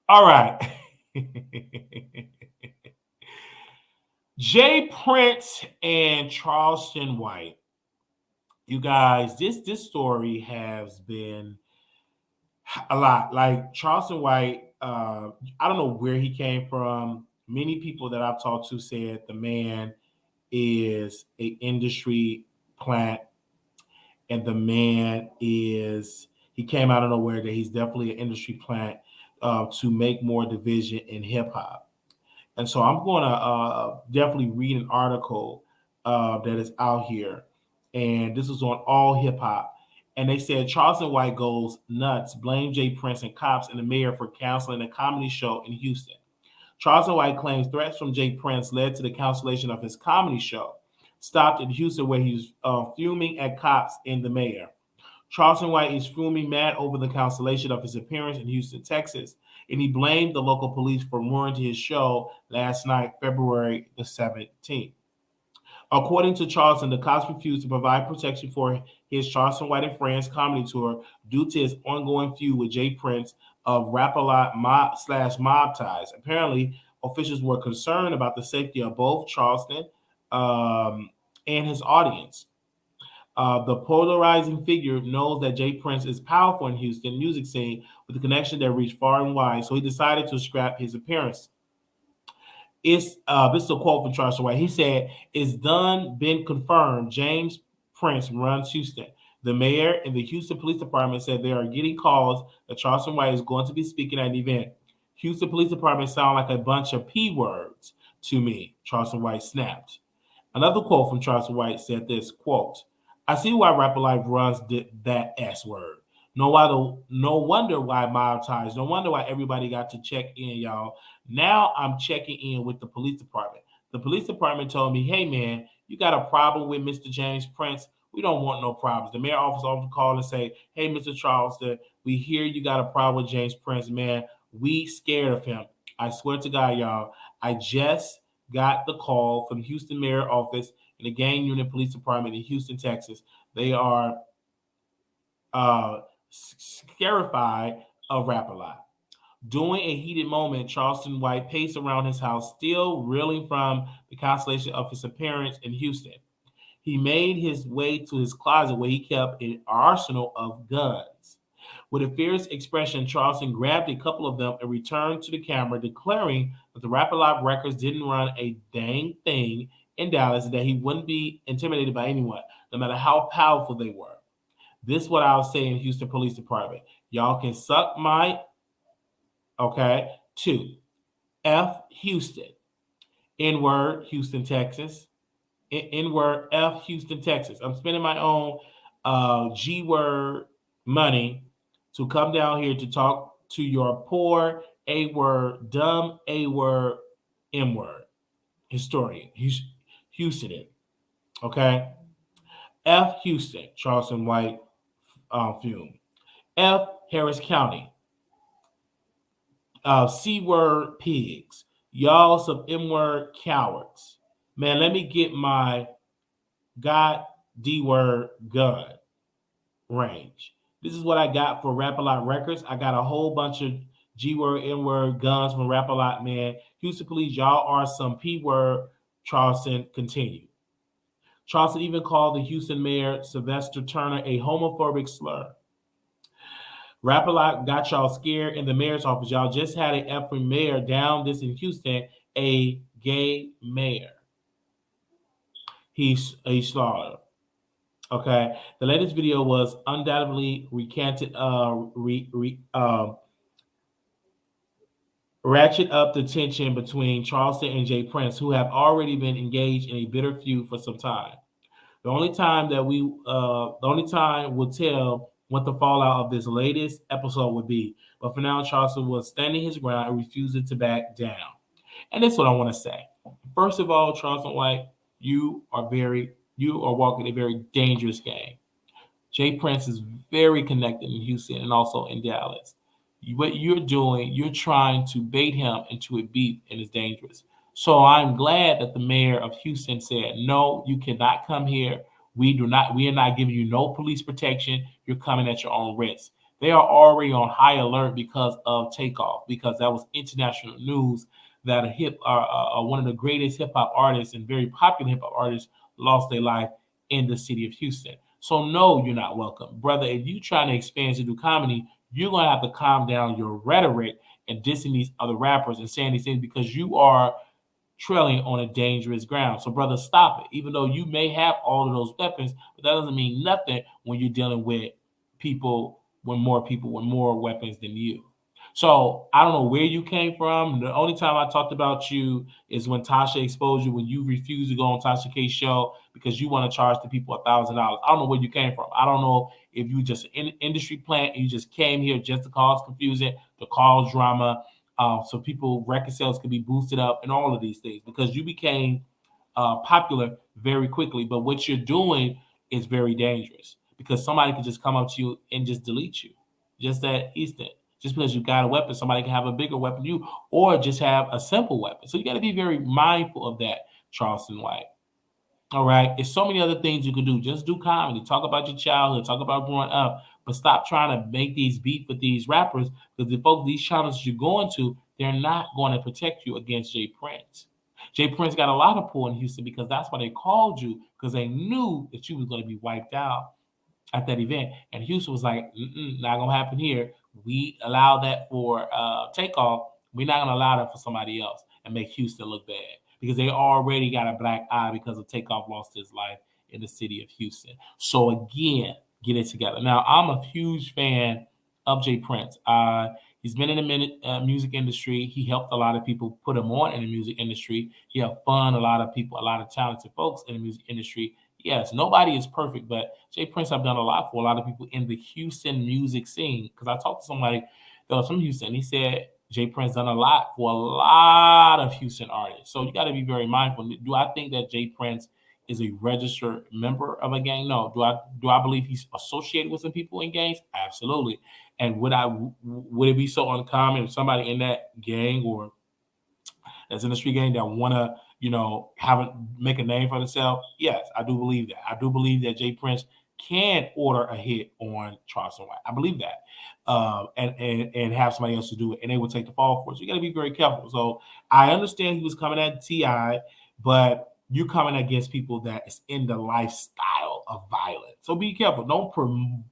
All right. Jay Prince and Charleston White. You guys, this story has been a lot. Like Charleston White, I don't know where he came from. Many people that I've talked to said the man is a industry plant, and the man is he came out of nowhere that he's definitely an industry plant to make more division in hip hop. And so I'm going to definitely read an article that is out here. And this is on All Hip Hop. And they said Charleston White goes nuts, blame Jay Prince and cops and the mayor for canceling a comedy show in Houston. Charleston White claims threats from Jay Prince led to the cancellation of his comedy show, stopped in Houston where he was fuming at cops and the mayor. Charleston White is fuming mad over the cancellation of his appearance in Houston, Texas, and he blamed the local police for ruining his show last night, February the 17th. According to Charleston, the cops refused to provide protection for his Charleston White and Friends comedy tour due to his ongoing feud with Jay Prince of Rap-A-Lot mob ties. Apparently, officials were concerned about the safety of both Charleston and his audience. The polarizing figure knows that Jay Prince is powerful in Houston music scene with a connection that reached far and wide, so he decided to scrap his appearance. This is a quote from Charleston White. He said, "It's done, been confirmed. James Prince runs Houston. The mayor and the Houston Police Department said they are getting calls that Charleston White is going to be speaking at an event. Houston Police Department sound like a bunch of P words to me," Charleston White snapped. Another quote from Charleston White said this, quote, "I see why Rapper Life runs that S word. No wonder why mob ties. No wonder why everybody got to check in, y'all. Now I'm checking in with the police department. The police department told me, hey, man, you got a problem with Mr. James Prince? We don't want no problems. The mayor office often call and say, hey, Mr. Charleston, we hear you got a problem with James Prince, man. We scared of him. I swear to God, y'all, I just got the call from Houston mayor office and the gang unit police department in Houston, Texas. They are scarified of Rap-A-Lot. During a heated moment, Charleston White paced around his house, still reeling from the cancellation of his appearance in Houston. He made his way to his closet where he kept an arsenal of guns. With a fierce expression, Charleston grabbed a couple of them and returned to the camera, declaring that the Rap-A-Lot records didn't run a dang thing in Dallas and that he wouldn't be intimidated by anyone, no matter how powerful they were. This is what I'll say in Houston Police Department. Y'all can suck my, okay, 2. F Houston. N-word, Houston, Texas. N-word, F Houston, Texas. I'm spending my own G-word money to come down here to talk to your poor A-word, dumb A-word, M-word historian, Houston, okay? F Houston, Charleston White fume. F Harris County, C-word pigs. Y'all some M-word cowards. Man, let me get my God D-word gun range. This is what I got for Rap-A-Lot Records. I got a whole bunch of G-word, N-word guns from Rap-A-Lot, man. Houston police, y'all are some P-word. Charleston continued. Charleston even called the Houston mayor, Sylvester Turner, a homophobic slur. Rap-A-Lot got y'all scared in the mayor's office. Y'all just had an effing mayor down this in Houston, a gay mayor. He's slaughtered. Okay. The latest video was undoubtedly ratchet up the tension between Charleston and Jay Prince, who have already been engaged in a bitter feud for some time. The only time will tell what the fallout of this latest episode would be. But for now, Charleston was standing his ground and refusing to back down. And that's what I want to say. First of all, Charleston White, you are walking a very dangerous game. Jay Prince is very connected in Houston and also in Dallas. What you're doing, you're trying to bait him into a beef, and it's dangerous. So I'm glad that the mayor of Houston said, "No, you cannot come here. We are not giving you no police protection. You're coming at your own risk." They are already on high alert because of Takeoff, because that was international news that one of the greatest hip hop artists and very popular hip hop artists lost their life in the city of Houston. So no, you're not welcome, brother. If you trying to expand to do comedy, you're gonna have to calm down your rhetoric and dissing these other rappers and saying these things because you are trailing on a dangerous ground. So, brother, stop it. Even though you may have all of those weapons, but that doesn't mean nothing when you're dealing with people with more weapons than you. So I don't know where you came from. The only time I talked about you is when Tasha exposed you when you refused to go on Tasha K's show because you want to charge the people $1,000. I don't know where you came from. I don't know if you just an industry plant and you just came here just to cause confusion, to cause drama, so people record sales could be boosted up and all of these things because you became popular very quickly. But what you're doing is very dangerous because somebody could just come up to you and just delete you, just that instant. Just because you got a weapon, somebody can have a bigger weapon than you, or just have a simple weapon. So you got to be very mindful of that, Charleston White. All right. There's so many other things you can do. Just do comedy. Talk about your childhood. Talk about growing up. But stop trying to make these beef with these rappers because the folks, these channels you're going to, they're not going to protect you against Jay Prince. Jay Prince got a lot of pull in Houston because that's why they called you because they knew that you was going to be wiped out at that event. And Houston was like, not gonna happen here. We allow that for Takeoff. We're not gonna allow that for somebody else and make Houston look bad because they already got a black eye because of Takeoff lost his life in the city of Houston. So again, get it together. Now I'm a huge fan of Jay Prince. He's been in the music industry. He helped a lot of people put him on in the music industry. He helped fund a lot of people, a lot of talented folks in the music industry. Yes, nobody is perfect, but Jay Prince have done a lot for a lot of people in the Houston music scene. Because I talked to somebody that was from Houston. He said Jay Prince done a lot for a lot of Houston artists. So you got to be very mindful. Do I think that Jay Prince is a registered member of a gang? No. Do I believe he's associated with some people in gangs? Absolutely. And would it be so uncommon if somebody in that gang or that's in the street gang that want to, make a name for themselves? Yes, I do believe that. I do believe that Jay Prince can order a hit on Charleston White. I believe that, and have somebody else to do it, and they will take the fall for it. So you got to be very careful. So I understand he was coming at Ti, but you're coming against people that is in the lifestyle of violence. So be careful. Don't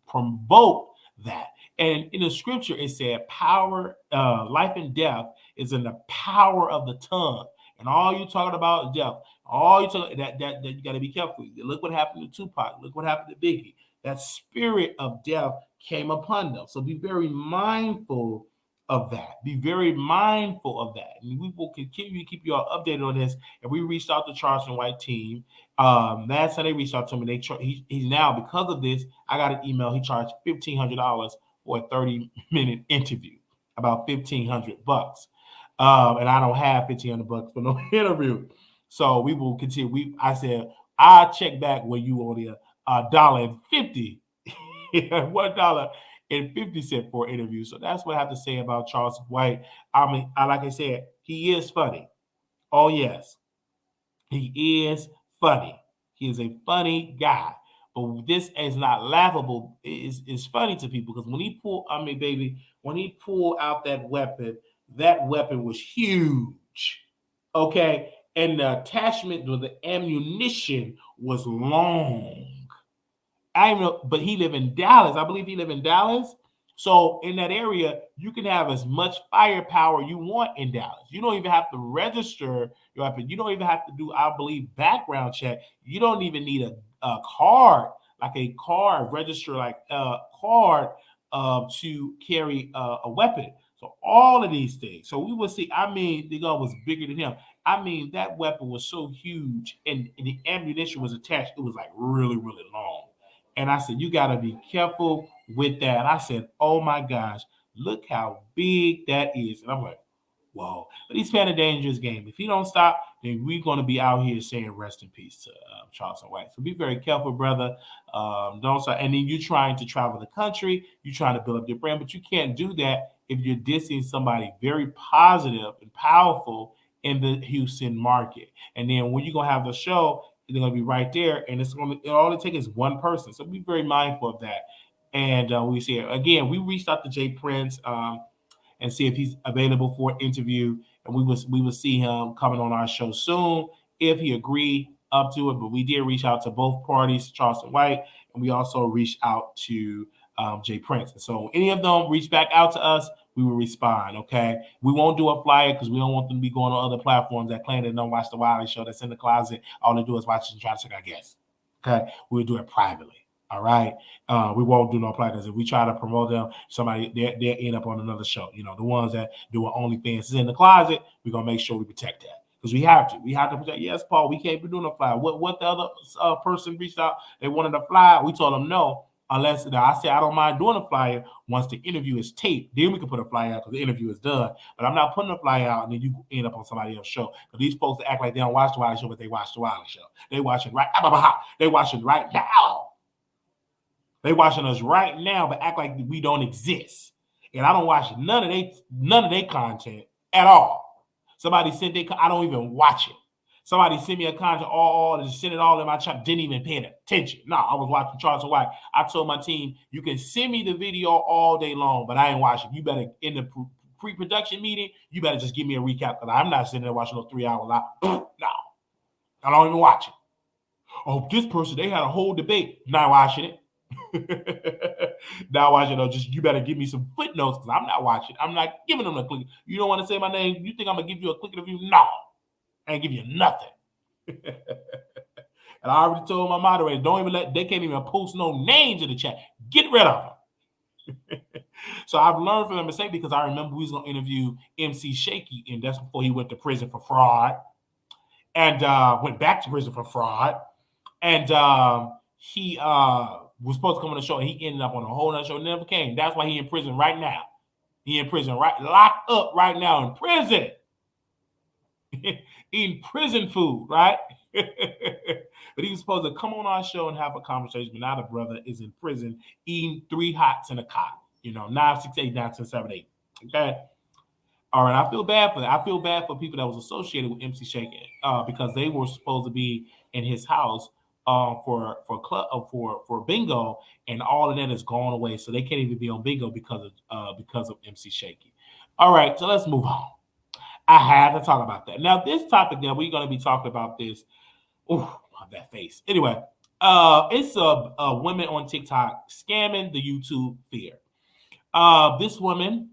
provoke that. And in the scripture, it said, "Power, life and death is in the power of the tongue." And all you talking about is death. All you talking that you got to be careful. Look what happened to Tupac. Look what happened to Biggie. That spirit of death came upon them. So be very mindful of that. Be very mindful of that. And we will continue to keep you all updated on this. And we reached out to Charleston White team. Last time they reached out to me, he's now, because of this, I got an email. He charged $1,500 for a 30-minute interview, about $1,500. And I don't have $1,500 for no interview. So we will continue. I said, I'll check back when you on the $1.50, $1.50 for an interview. So that's what I have to say about Charles White. I mean, like I said, he is funny. Oh, yes. He is funny. He is a funny guy. But this is not laughable. It's funny to people because when he pulled out that weapon was huge. Okay. And the attachment to the ammunition was long. I know, but he live in Dallas. I believe he live in Dallas. So in that area, you can have as much firepower you want in Dallas. You don't even have to register your weapon. You don't even have to do, I believe, background check. You don't even need a card, like a card, register like a card to carry a weapon. So all of these things. So we will see. I mean, the gun was bigger than him. I mean, that weapon was so huge, and the ammunition was attached. It was like really, really long. And I said, you got to be careful with that. I said, oh my gosh, look how big that is. And I'm like, Whoa. But he's playing a dangerous game. If he don't stop, then we're going to be out here saying rest in peace to Charleston White. So be very careful, brother. Don't start. And then you're trying to travel the country. You're trying to build up your brand, but you can't do that if you're dissing somebody very positive and powerful in the Houston market. And then when you're going to have the show, they're going to be right there. And all it takes is one person. So be very mindful of that. And we see it. Again, we reached out to Jay Prince. And see if he's available for an interview. And we will see him coming on our show soon if he agreed up to it. But we did reach out to both parties, Charleston White, and we also reached out to Jay Prince. And so any of them reach back out to us, we will respond. Okay, we won't do a flyer because we don't want them to be going on other platforms that claim they don't watch the Wiley Show. That's in the closet. All they do is watch it and try to take our guests. Okay, we'll do it privately. All right. We won't do no platters. If we try to promote them, somebody they'll end up on another show. You know, the ones that do OnlyFans is in the closet, we're gonna make sure we protect that. Because we have to. We have to protect. Yes, Paul, we can't be doing a flyer. What the other person reached out, they wanted a flyer. We told them no, unless I said I don't mind doing a flyer once the interview is taped. Then we can put a flyer out because the interview is done. But I'm not putting a flyer out and then you end up on somebody else's show. Because these folks act like they don't watch the Wiley Show, but they watch the Wiley Show. They watching right. They watching right now. They watching us right now, but act like we don't exist. And I don't watch none of their content at all. Somebody sent I don't even watch it. Somebody sent me a content and sent it all in my chat. Didn't even pay attention. No, I was watching Charleston White. I told my team, you can send me the video all day long, but I ain't watching. You better in the pre-production meeting, you better just give me a recap because I'm not sitting there watching those 3 hours. No, I don't even watch it. Oh, this person, they had a whole debate. Not watching it. Now watching, just you better give me some footnotes because I'm not watching. I'm not giving them a click. You don't want to say my name? You think I'm gonna give you a click of you? No, I ain't give you nothing. And I already told my moderator, they can't even post no names in the chat. Get rid of them. So I've learned from them to say because I remember we was gonna interview MC Shaky, and that's before he went to prison for fraud, and went back to prison for fraud, and he was supposed to come on the show, and he ended up on a whole other show, never came. That's why he in prison right now. He in prison, locked up right now in prison. Eating prison food, right? But he was supposed to come on our show and have a conversation, but now the brother is in prison eating 3 hots in a cot. 9, 6, 8, 9, 10, 7, 8. Okay? All right, I feel bad for that. I feel bad for people that was associated with MC Shakin because they were supposed to be in his house for bingo, and all of that is gone away. So they can't even be on bingo because of MC Shaky. All right, so let's move on. I had to talk about that. Now, this topic that we're going to be talking about this. Oh, that face. Anyway, it's a women on TikTok scamming the YouTube fear. This woman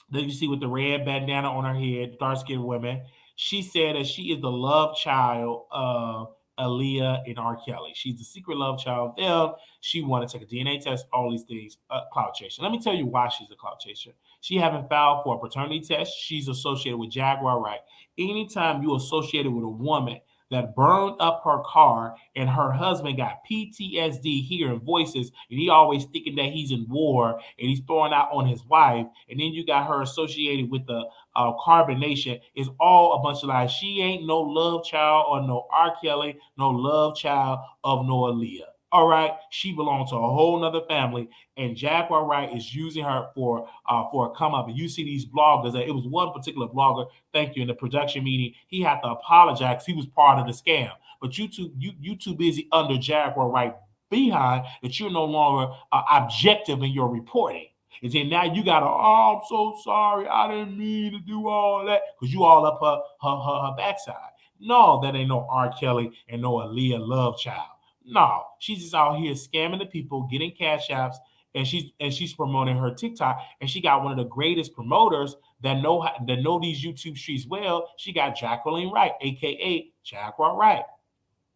that you see with the red bandana on her head, dark-skinned woman, she said that she is the love child of Aaliyah and R. Kelly. She's the secret love child of them. She wanted to take a DNA test, all these things, clout chaser. Let me tell you why she's a clout chaser. She haven't filed for a paternity test. She's associated with Jaguar, Wright. Anytime you associated with a woman that burned up her car and her husband got PTSD hearing voices, and he always thinking that he's in war and he's throwing out on his wife, and then you got her associated with the carbonation, is all a bunch of lies. She ain't no love child or no R. Kelly, no love child of no Aaliyah. All right, she belongs to a whole nother family, and Jaguar Wright is using her for a come up. And you see these bloggers. It was one particular blogger. Thank you. In the production meeting, he had to apologize. He was part of the scam. But you too busy under Jaguar Wright behind that you're no longer objective in your reporting. And then now you got to, I'm so sorry. I didn't mean to do all that because you all up her backside. No, that ain't no R. Kelly and no Aaliyah love child. No, she's just out here scamming the people, getting cash apps, and she's promoting her TikTok. And she got one of the greatest promoters that know these YouTube streets well. She got Jacqueline Wright, aka Jaguar Wright.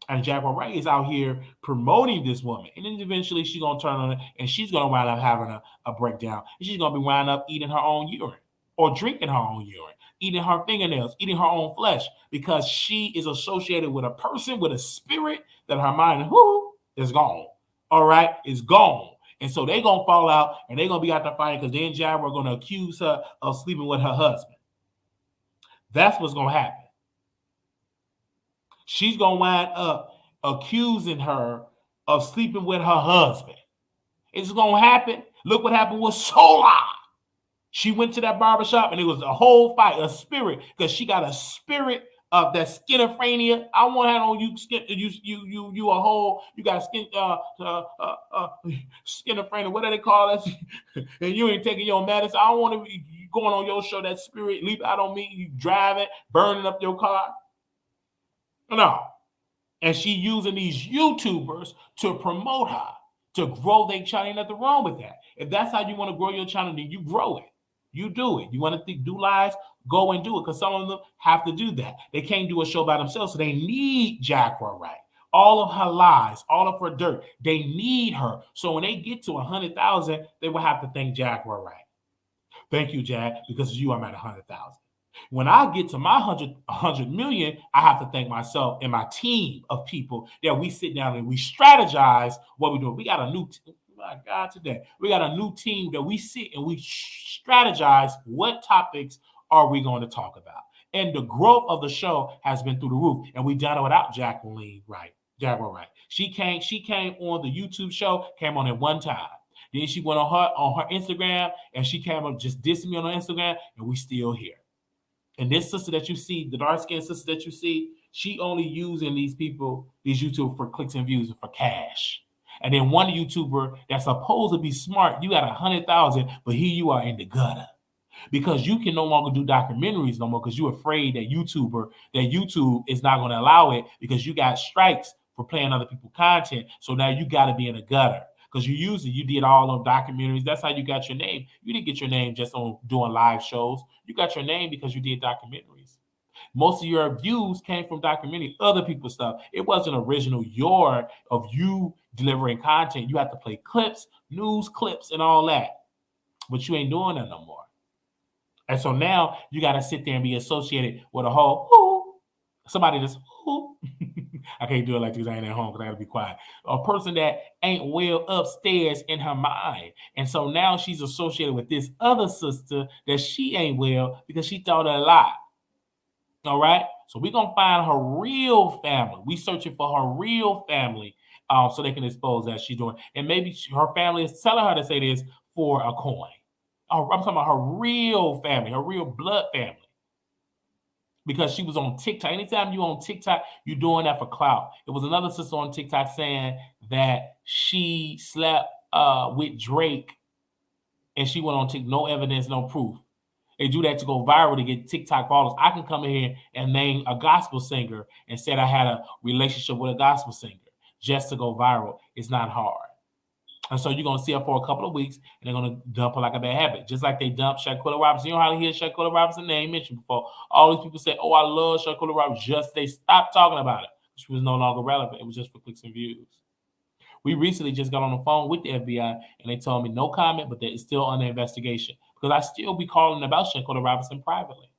And Jaguar Wright is out here promoting this woman. And then eventually she's going to turn on it and she's going to wind up having a breakdown. And she's going to be wound up eating her own urine or drinking her own urine, eating her fingernails, eating her own flesh, because she is associated with a person with a spirit that her mind is gone. All right, it's gone. And so they're going to fall out and they're going to be out there fighting because then Jaguar going to accuse her of sleeping with her husband. That's what's going to happen. She's going to wind up accusing her of sleeping with her husband. It's going to happen. Look what happened with Sola. She went to that barbershop and it was a whole fight, a spirit, because she got a spirit of that schizophrenia. I want to have on you, you a whole, you got schizophrenia. What do they call us? And you ain't taking your medicine. I don't want to be going on your show. That spirit leap out on me. You driving, burning up your car. No, and she using these YouTubers to promote her, to grow their channel. Ain't nothing wrong with that. If that's how you want to grow your channel, then you grow it. You do it. You want to do lives? Go and do it, because some of them have to do that. They can't do a show by themselves, so they need Jaguar Wright. All of her lies, all of her dirt, they need her. So when they get to 100,000, they will have to thank Jaguar Wright. Thank you, Jag, because of you, I'm at 100,000. When I get to my 100 million, I have to thank myself and my team of people that we sit down and we strategize what we're doing. We got a new team. My God, today we got a new team that we sit and we strategize what topics are we going to talk about. And the growth of the show has been through the roof. And we done it without Jaguar Wright. She came on the YouTube show, came on at one time. Then she went on her Instagram and she came up just dissing me on her Instagram, and we still here. And this sister that you see, the dark-skinned sister that you see, she only using these people, these YouTubers, for clicks and views and for cash. And then one YouTuber that's supposed to be smart, you got 100,000, but here you are in the gutter. Because you can no longer do documentaries no more because you're afraid that YouTube is not going to allow it because you got strikes for playing other people's content. So now you got to be in the gutter. Because you did all of documentaries. That's how you got your name. You didn't get your name just on doing live shows. You got your name because you did documentaries. Most of your views came from documentaries, other people's stuff. It wasn't original of you delivering content. You have to play clips, news clips, and all that. But you ain't doing that no more. And so now you got to sit there and be associated with a whole somebody that's I can't do it like this. I ain't at home because I got to be quiet. A person that ain't well upstairs in her mind. And so now she's associated with this other sister that she ain't well because she thought a lie. All right? So we're going to find her real family. We searching for her real family so they can expose that she's doing. And maybe her family is telling her to say this for a coin. I'm talking about her real family, her real blood family. Because she was on TikTok. Anytime you on TikTok, you're doing that for clout. It was another sister on TikTok saying that she slept with Drake and she went on TikTok. No evidence, no proof. They do that to go viral to get TikTok followers. I can come in here and name a gospel singer and said I had a relationship with a gospel singer just to go viral. It's not hard. And so you're going to see her for a couple of weeks, and they're going to dump her like a bad habit, just like they dumped Shaquilla Robinson. You know how to hear Shaquilla Robinson name mentioned before. All these people say, oh, I love Shaquilla Robinson. They stopped talking about it. She was no longer relevant. It was just for clicks and views. We recently just got on the phone with the FBI, and they told me no comment, but that it's still under investigation. Because I still be calling about Shaquilla Robinson privately.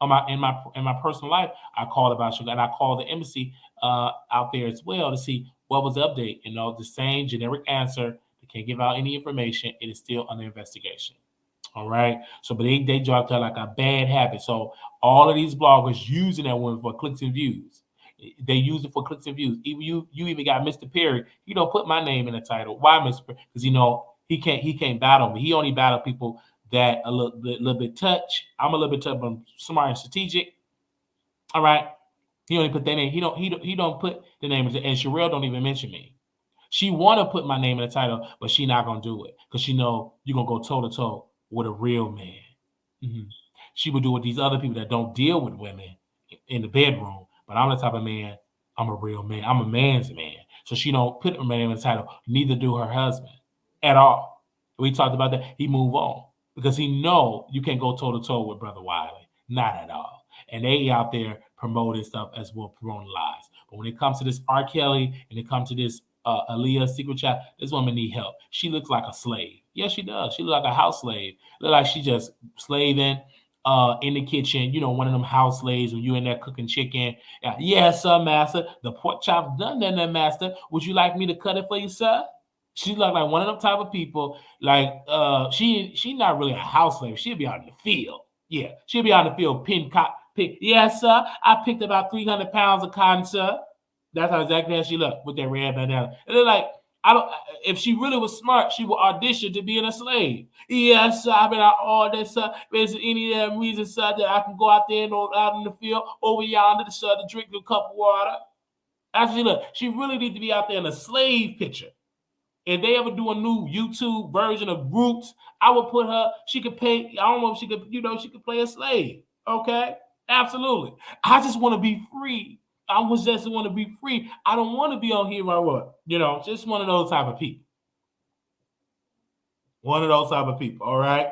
In my personal life, I called about Shaquilla, and I called the embassy out there as well to see what was the update. You know, the same generic answer. Can't give out any information. It is still under investigation. All right. So, but they dropped her like a bad habit. So all of these bloggers using that woman for clicks and views. They use it for clicks and views. Even you even got Mr. Perry. You don't put my name in the title. Why, Mr. Perry? Because he can't battle me. He only battle people that a little bit touch. I'm a little bit touch, but I'm smart and strategic. All right. He only put that name. He don't put the name. And Sherelle don't even mention me. She want to put my name in the title, but she not going to do it because she know you're going to go toe-to-toe with a real man. Mm-hmm. She would do with these other people that don't deal with women in the bedroom, but I'm the type of man, I'm a real man. I'm a man's man. So she don't put my name in the title, neither do her husband at all. We talked about that. He moved on because he know you can't go toe-to-toe with Brother Wiley. Not at all. And they out there promoting stuff as well, promoting lies. But when it comes to this R. Kelly and it comes to this Aaliyah secret chat, this woman need help. She looks like a slave. Yes, she does. She looks like a house slave. Look like she just slaving in the kitchen. You know, one of them house slaves when you in there cooking chicken. Yes, sir, master. The pork chop's done there, master. Would you like me to cut it for you, sir? She look like one of them type of people. Like she not really a house slave. She'll be out in the field. Yeah, she'll be out in the field Yes, sir. I picked about 300 pounds of cotton, sir. That's how exactly how she looked with that red bandana. And they're like, I don't. If she really was smart, she would audition to being a slave. Yes, sir. I've been out all day, sir. There's any reason, sir, that I can go out there and out in the field over yonder, sir, to drink a cup of water. Actually, look, she really needs to be out there in a slave picture. If they ever do a new YouTube version of Roots, I would put her. She could pay. I don't know if she could. She could play a slave. Okay, absolutely. I just want to be free. I just want to be free. I don't want to be on here or what. Just one of those type of people. One of those type of people. All right.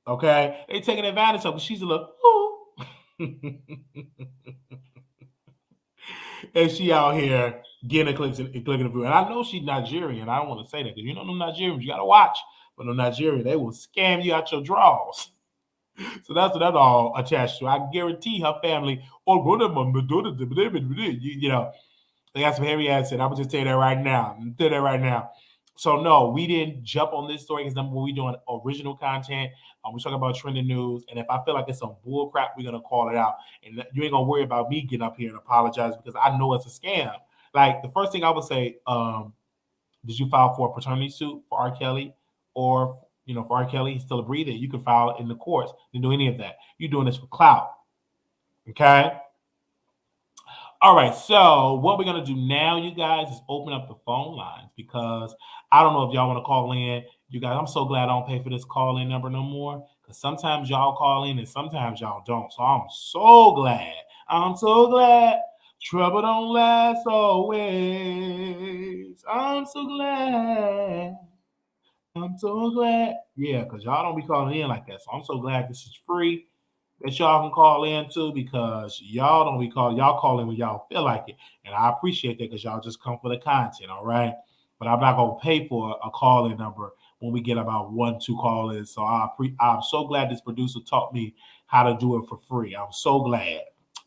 Okay. They taking advantage of her. She's a little. And she out here getting a clicking the view. And I know she's Nigerian. I don't want to say that because them Nigerians, you got to watch. But the Nigerian, they will scam you out your drawers. So that's what that's all attached to. I guarantee her family, they got some heavy accent. I'm just tell you that right now. So no, we didn't jump on this story because number one, we doing original content. We're talking about trending news, and if I feel like it's some bull crap, we're gonna call it out. And you ain't gonna worry about me getting up here and apologize because I know it's a scam. Like the first thing I would say, did you file for a paternity suit for R. Kelly, or for R. Kelly, he's still a breather? You can file in the courts. Didn't do any of that. You're doing this for clout. Okay. All right, so what we're going to do now, you guys, is open up the phone lines because I don't know if y'all want to call in. You guys, I'm so glad I don't pay for this call-in number no more because sometimes y'all call in and sometimes y'all don't. So I'm so glad. Trouble don't last always. I'm so glad. Yeah, because y'all don't be calling in like that. So I'm so glad this is free. That y'all can call in too because y'all don't be calling. Y'all call in when y'all feel like it. And I appreciate that because y'all just come for the content, all right? But I'm not going to pay for a call-in number when we get about 1-2 call-ins. So I'm so glad this producer taught me how to do it for free. I'm so glad.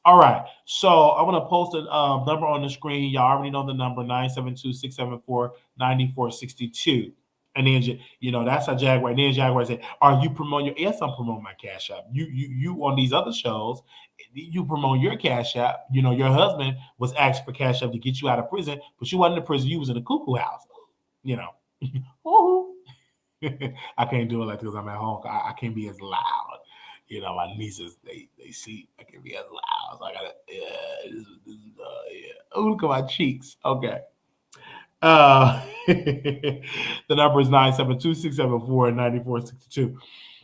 All right. So I'm going to post a number on the screen. Y'all already know the number, 972-674-9462. And then that's a Jaguar. And then Jaguar said, "Are you promoting your?" Yes, I'm promoting my Cash App. You on these other shows, you promote your Cash App. Your husband was asked for Cash App to get you out of prison, but you wasn't in prison. You was in a cuckoo house. I can't do it like this. I'm at home. I can't be as loud. My nieces they see I can be as loud. So I gotta Oh, look at my cheeks. Okay. The number is 972-674-9462.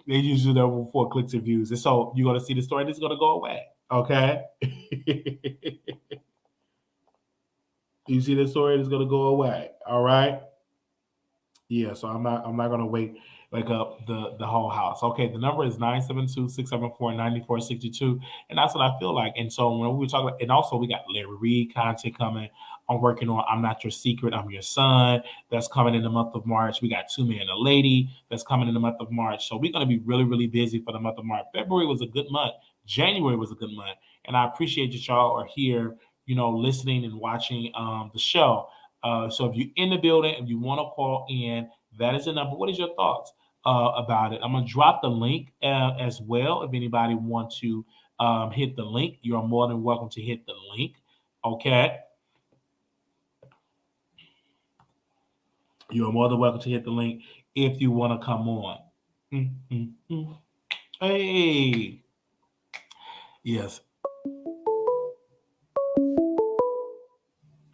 They usually there over 4 clicks and views. And so you're going to see the story. This is going to go away. Okay. You see the story? It's going to go away. All right. Yeah. So I'm not going to wake up the whole house. Okay. The number is 972-674-9462. And that's what I feel like. And so when we were talking, and also we got Larry Reid content coming. I'm working on I'm Not Your Secret, I'm Your Son. That's coming in the month of March. We got Two Men and a Lady. That's coming in the month of March. So we're going to be really, really busy for the month of March. February was a good month. January was a good month. And I appreciate that y'all are here, listening and watching the show. So if you're in the building and you want to call in, that is the number. What is your thoughts about it? I'm going to drop the link as well. If anybody wants to hit the link, you're more than welcome to hit the link. Okay. You're more than welcome to hit the link if you want to come on. Hey. Yes.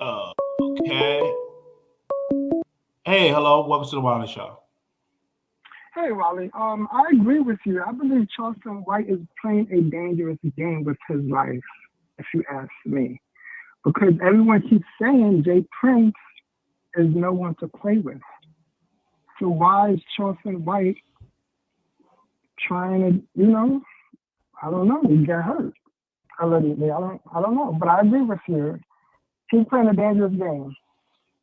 Okay. Hey, hello. Welcome to the Wiley Show. Hey, Wiley. I agree with you. I believe Charleston Wright is playing a dangerous game with his life, if you ask me. Because everyone keeps saying Jay Prince is no one to play with. So why is Charleston Wright trying to, I don't know, he got hurt. Allegedly. I don't know. But I agree with you. He's playing a dangerous game.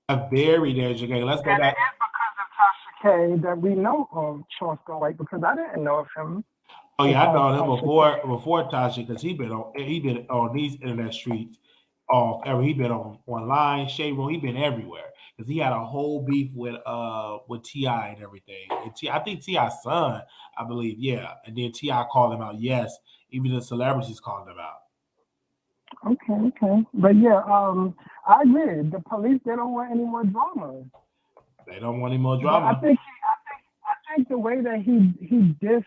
A very dangerous game. Let's go back. And it is because of Tasha K that we know of Charleston Wright, because I didn't know of him. Oh yeah, I know him before Tasha, because he been on these internet streets ever. He been online, Shade Room. He been everywhere because he had a whole beef with T.I. and everything. And I think T.I.'s son, I believe, yeah. And then T.I. called him out. Yes, even the celebrities calling them out. Okay. But yeah, I agree. The police, they don't want any more drama. They don't want any more But I drama. think I think the way that he dissed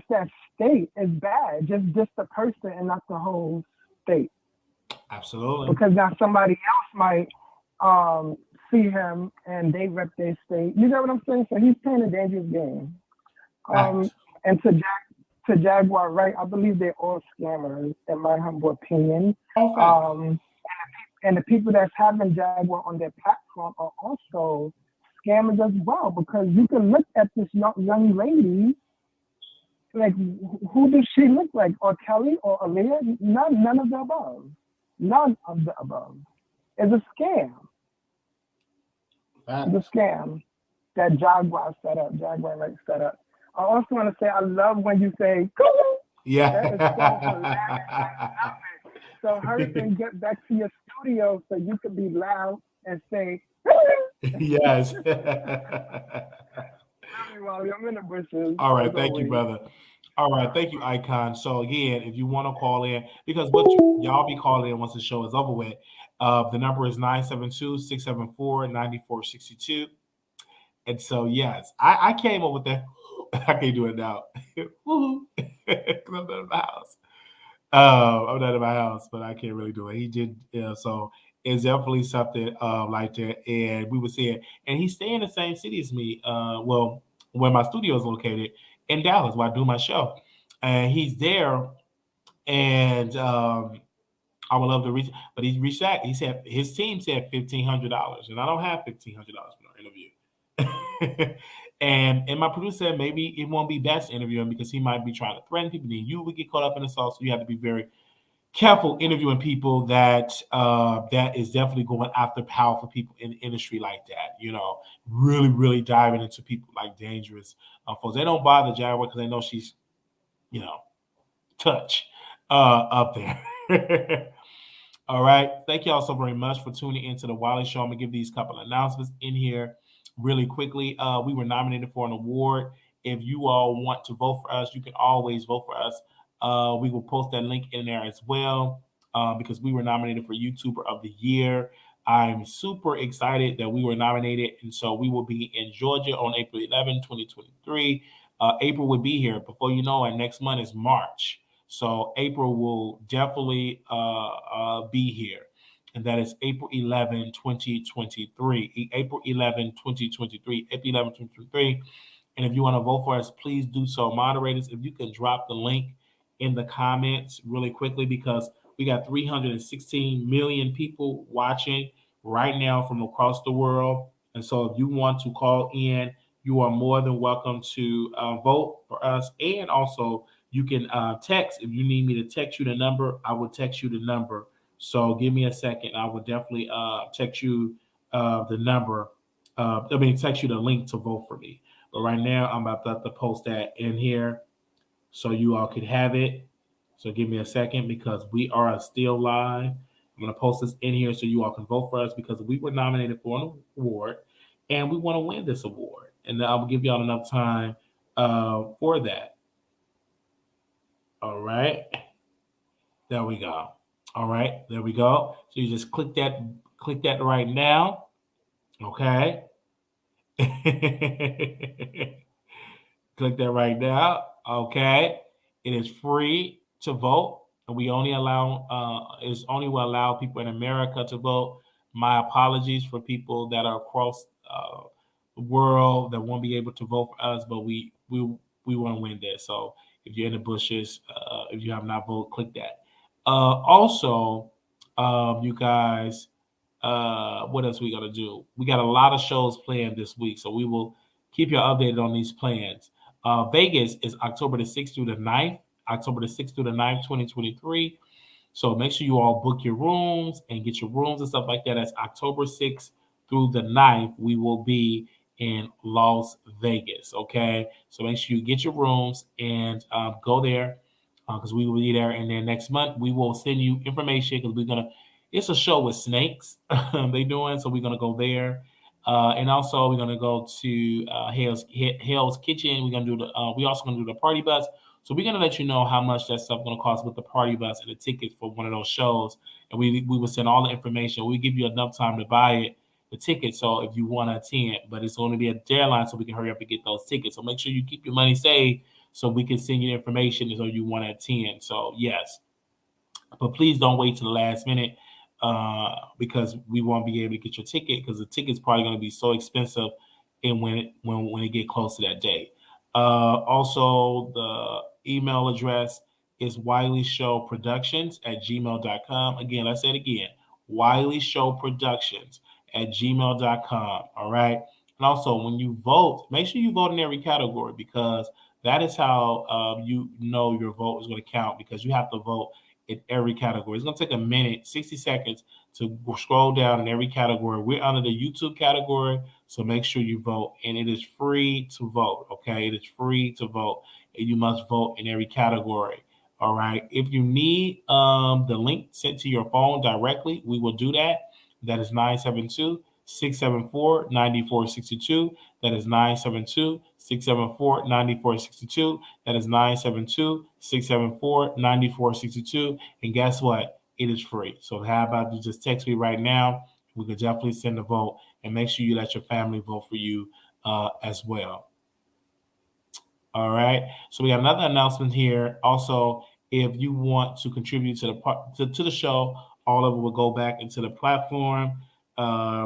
that state is bad. Just diss the person and not the whole state. Absolutely. Because now somebody else might see him and they rep their state. You know what I'm saying? So he's playing a dangerous game. Facts. And to Jaguar, right? I believe they're all scammers, in my humble opinion. Okay. And the people that's having Jaguar on their platform are also scammers as well, because you can look at this young lady, like, who does she look like? Or Kelly or Aaliyah? None of the above. None of the above. It's a scam. Facts. It's a scam that Jaguar Wright set up. I also want to say I love when you say, "Cool." Yeah. That is so hilarious. I love it. So hurry and get back to your studio so you can be loud and say, Yes. Wally, I'm in the bushes. All right. as Thank you, always. brother. All right. Thank you, Icon. So again, if you want to call in, because y'all be calling in once the show is over with. The number is 972-674-9462. And so, yes, I came up with that. I can't do it now. Woo. 'Cause I'm not in my house. I'm not in my house, but I can't really do it. He did. So it's definitely something like that. And we were saying, and he stay in the same city as me. Well, where my studio is located in Dallas, where I do my show. And he's there. And I would love to reach, but he reached out. He said his team said $1,500, and I don't have $1,500 for an interview. And my producer said maybe it won't be best interviewing because he might be trying to threaten people. Then you would get caught up in the sauce, so you have to be very careful interviewing people that that is definitely going after powerful people in the industry like that. You know, really, really diving into people like dangerous folks. They don't bother Jaguar because they know she's, you know, touch up there. All right. Thank you all so very much for tuning into the Wiley Show. I'm gonna give these couple of announcements in here really quickly. We were nominated for an award. If you all want to vote for us, you can always vote for us. We will post that link in there as well because we were nominated for YouTuber of the Year. I'm super excited that we were nominated, and so we will be in Georgia on April 11, 2023. April will be here. Before you know it, next month is March. So April will definitely be here. And that is April 11, 2023. April 11, 2023. April 11, 2023. And if you want to vote for us, please do so. Moderators, if you can drop the link in the comments really quickly, because we got 316 million people watching right now from across the world. And so if you want to call in, you are more than welcome to vote for us. And also, you can text. If you need me to text you the number, I will text you the number. So give me a second. I will definitely text you the number. Text you the link to vote for me. But right now, I'm about to post that in here so you all can have it. So give me a second because we are still live. I'm going to post this in here so you all can vote for us because we were nominated for an award and we want to win this award. And I will give y'all enough time for that. All right. There we go. All right. There we go. So you just click that right now. Okay. Click that right now. Okay. It is free to vote. And we only allow will allow people in America to vote. My apologies for people that are across the world that won't be able to vote for us, but we want to win this. So if you're in the bushes, if you have not voted, click that. Also, you guys, what else we got to do? We got a lot of shows planned this week, so we will keep you updated on these plans. Vegas is October the 6th through the 9th, 2023. So make sure you all book your rooms and get your rooms and stuff like that. That's October 6th through the 9th. We will be in Las Vegas, okay? So make sure you get your rooms and go there because we will be there. And then next month, we will send you information because it's a show with snakes they doing, so we're going to go there. And also, we're going to go to Hell's Kitchen. We're also going to do the party bus. So we're gonna let you know how much that stuff gonna cost with the party bus and the tickets for one of those shows. And we will send all the information. We give you enough time to buy it, the ticket. So if you want to attend, but it's going to be a deadline, so we can hurry up and get those tickets. So make sure you keep your money saved so we can send you the information so you want to attend. So yes, but please don't wait till the last minute because we won't be able to get your ticket because the ticket's probably going to be so expensive and when it get close to that day. Also, the email address is Wiley Show Productions at gmail.com. Again, let's say it again. Wiley Show Productions at gmail.com. All right. And also, when you vote, make sure you vote in every category because that is how you know your vote is going to count because you have to vote in every category. It's going to take a minute, 60 seconds to scroll down in every category. We're under the YouTube category, so make sure you vote. And it is free to vote, okay? It is free to vote, and you must vote in every category, all right? If you need the link sent to your phone directly, we will do that. That is 972-674-9462. That is 972-674-9462. That is 972-674-9462. And guess what? It is free. So how about you just text me right now? We could definitely send a vote and make sure you let your family vote for you as well. All right. So we got another announcement here. Also, if you want to contribute to the show, all of it will go back into the platform.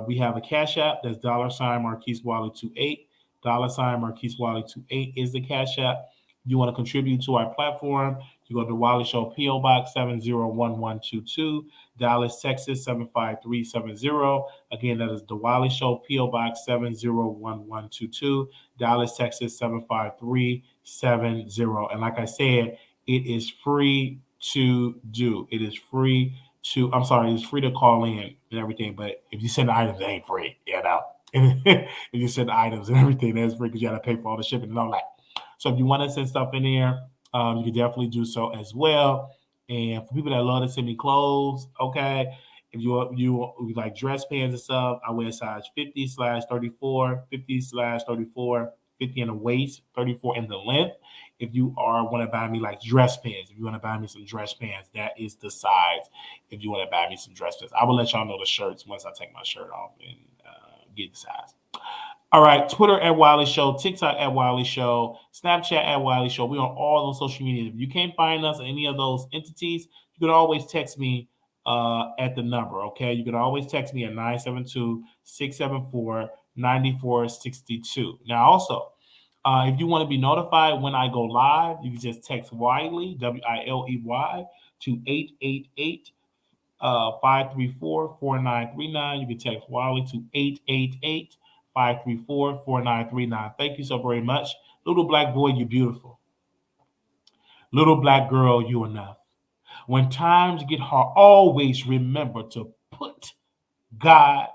We have a Cash App. That's $ Marquise Wiley 28. $ Marquise Wiley 28 is the Cash App. If you want to contribute to our platform, you go to Wiley Show P.O. Box 701122, Dallas, Texas 75370. Again, that is the Wiley Show P.O. Box 701122, Dallas, Texas 75370. And like I said, it is free to do. It is free it's free to call in and everything, but if you send the items, it ain't free, you know. If you send the items and everything, that's free because you got to pay for all the shipping and all that. So if you want to send stuff in there, you can definitely do so as well. And for people that love to send me clothes, okay, if you like dress pants and stuff, I wear size 50/34, 50/34, 50 in the waist, 34 in the length. If you want to buy me like dress pants, if you want to buy me some dress pants, that is the size. If you want to buy me some dress pants, I will let y'all know the shirts once I take my shirt off and get the size. All right, Twitter at Wiley Show, TikTok at Wiley Show, Snapchat at Wiley Show. We're on all those social media. If you can't find us in any of those entities, you can always text me at the number, okay? You can always text me at 972-674-9462. Now, also, if you want to be notified when I go live, you can just text Wiley, Wiley, to 888-534-4939. You can text Wiley to 888-534-4939. Thank you so very much. Little black boy, you're beautiful. Little black girl, you enough. When times get hard, always remember to put God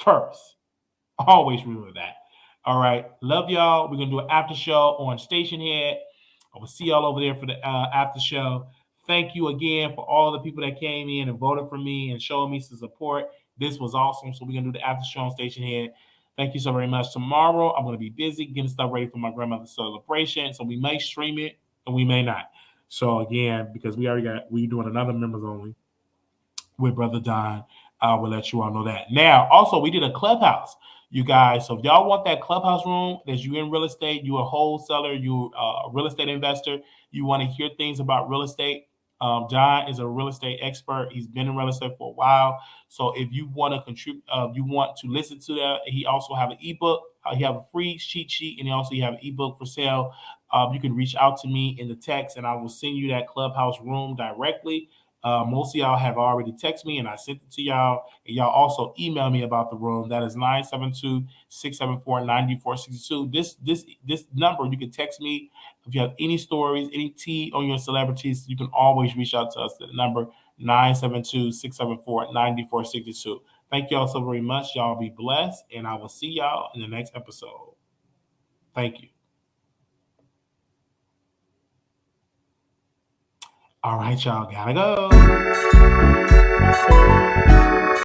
first. Always remember that. All right. Love y'all. We're going to do an after show on Station Head. I will see y'all over there for the after show. Thank you again for all the people that came in and voted for me and showed me some support. This was awesome. So we're going to do the after show on Station Head. Thank you so very much. Tomorrow, I'm going to be busy getting stuff ready for my grandmother's celebration. So we may stream it and we may not. So again, because we're doing another members only with Brother Don, I will let you all know that. Now, also, we did a clubhouse, you guys. So if y'all want that clubhouse room, as you in real estate, you a wholesaler, you a real estate investor, you want to hear things about real estate. John is a real estate expert. He's been in real estate for a while. So if you want to contribute, you want to listen to that, he also have an ebook. He have a free cheat sheet, and he also have an ebook for sale. You can reach out to me in the text, and I will send you that clubhouse room directly. Most of y'all have already texted me, and I sent it to y'all. And y'all also email me about the room. That is 972-674-9462. This number, you can text me if you have any stories, any tea on your celebrities. You can always reach out to us at the number 972-674-9462. Thank y'all so very much. Y'all be blessed, and I will see y'all in the next episode. Thank you. All right, y'all, gotta go.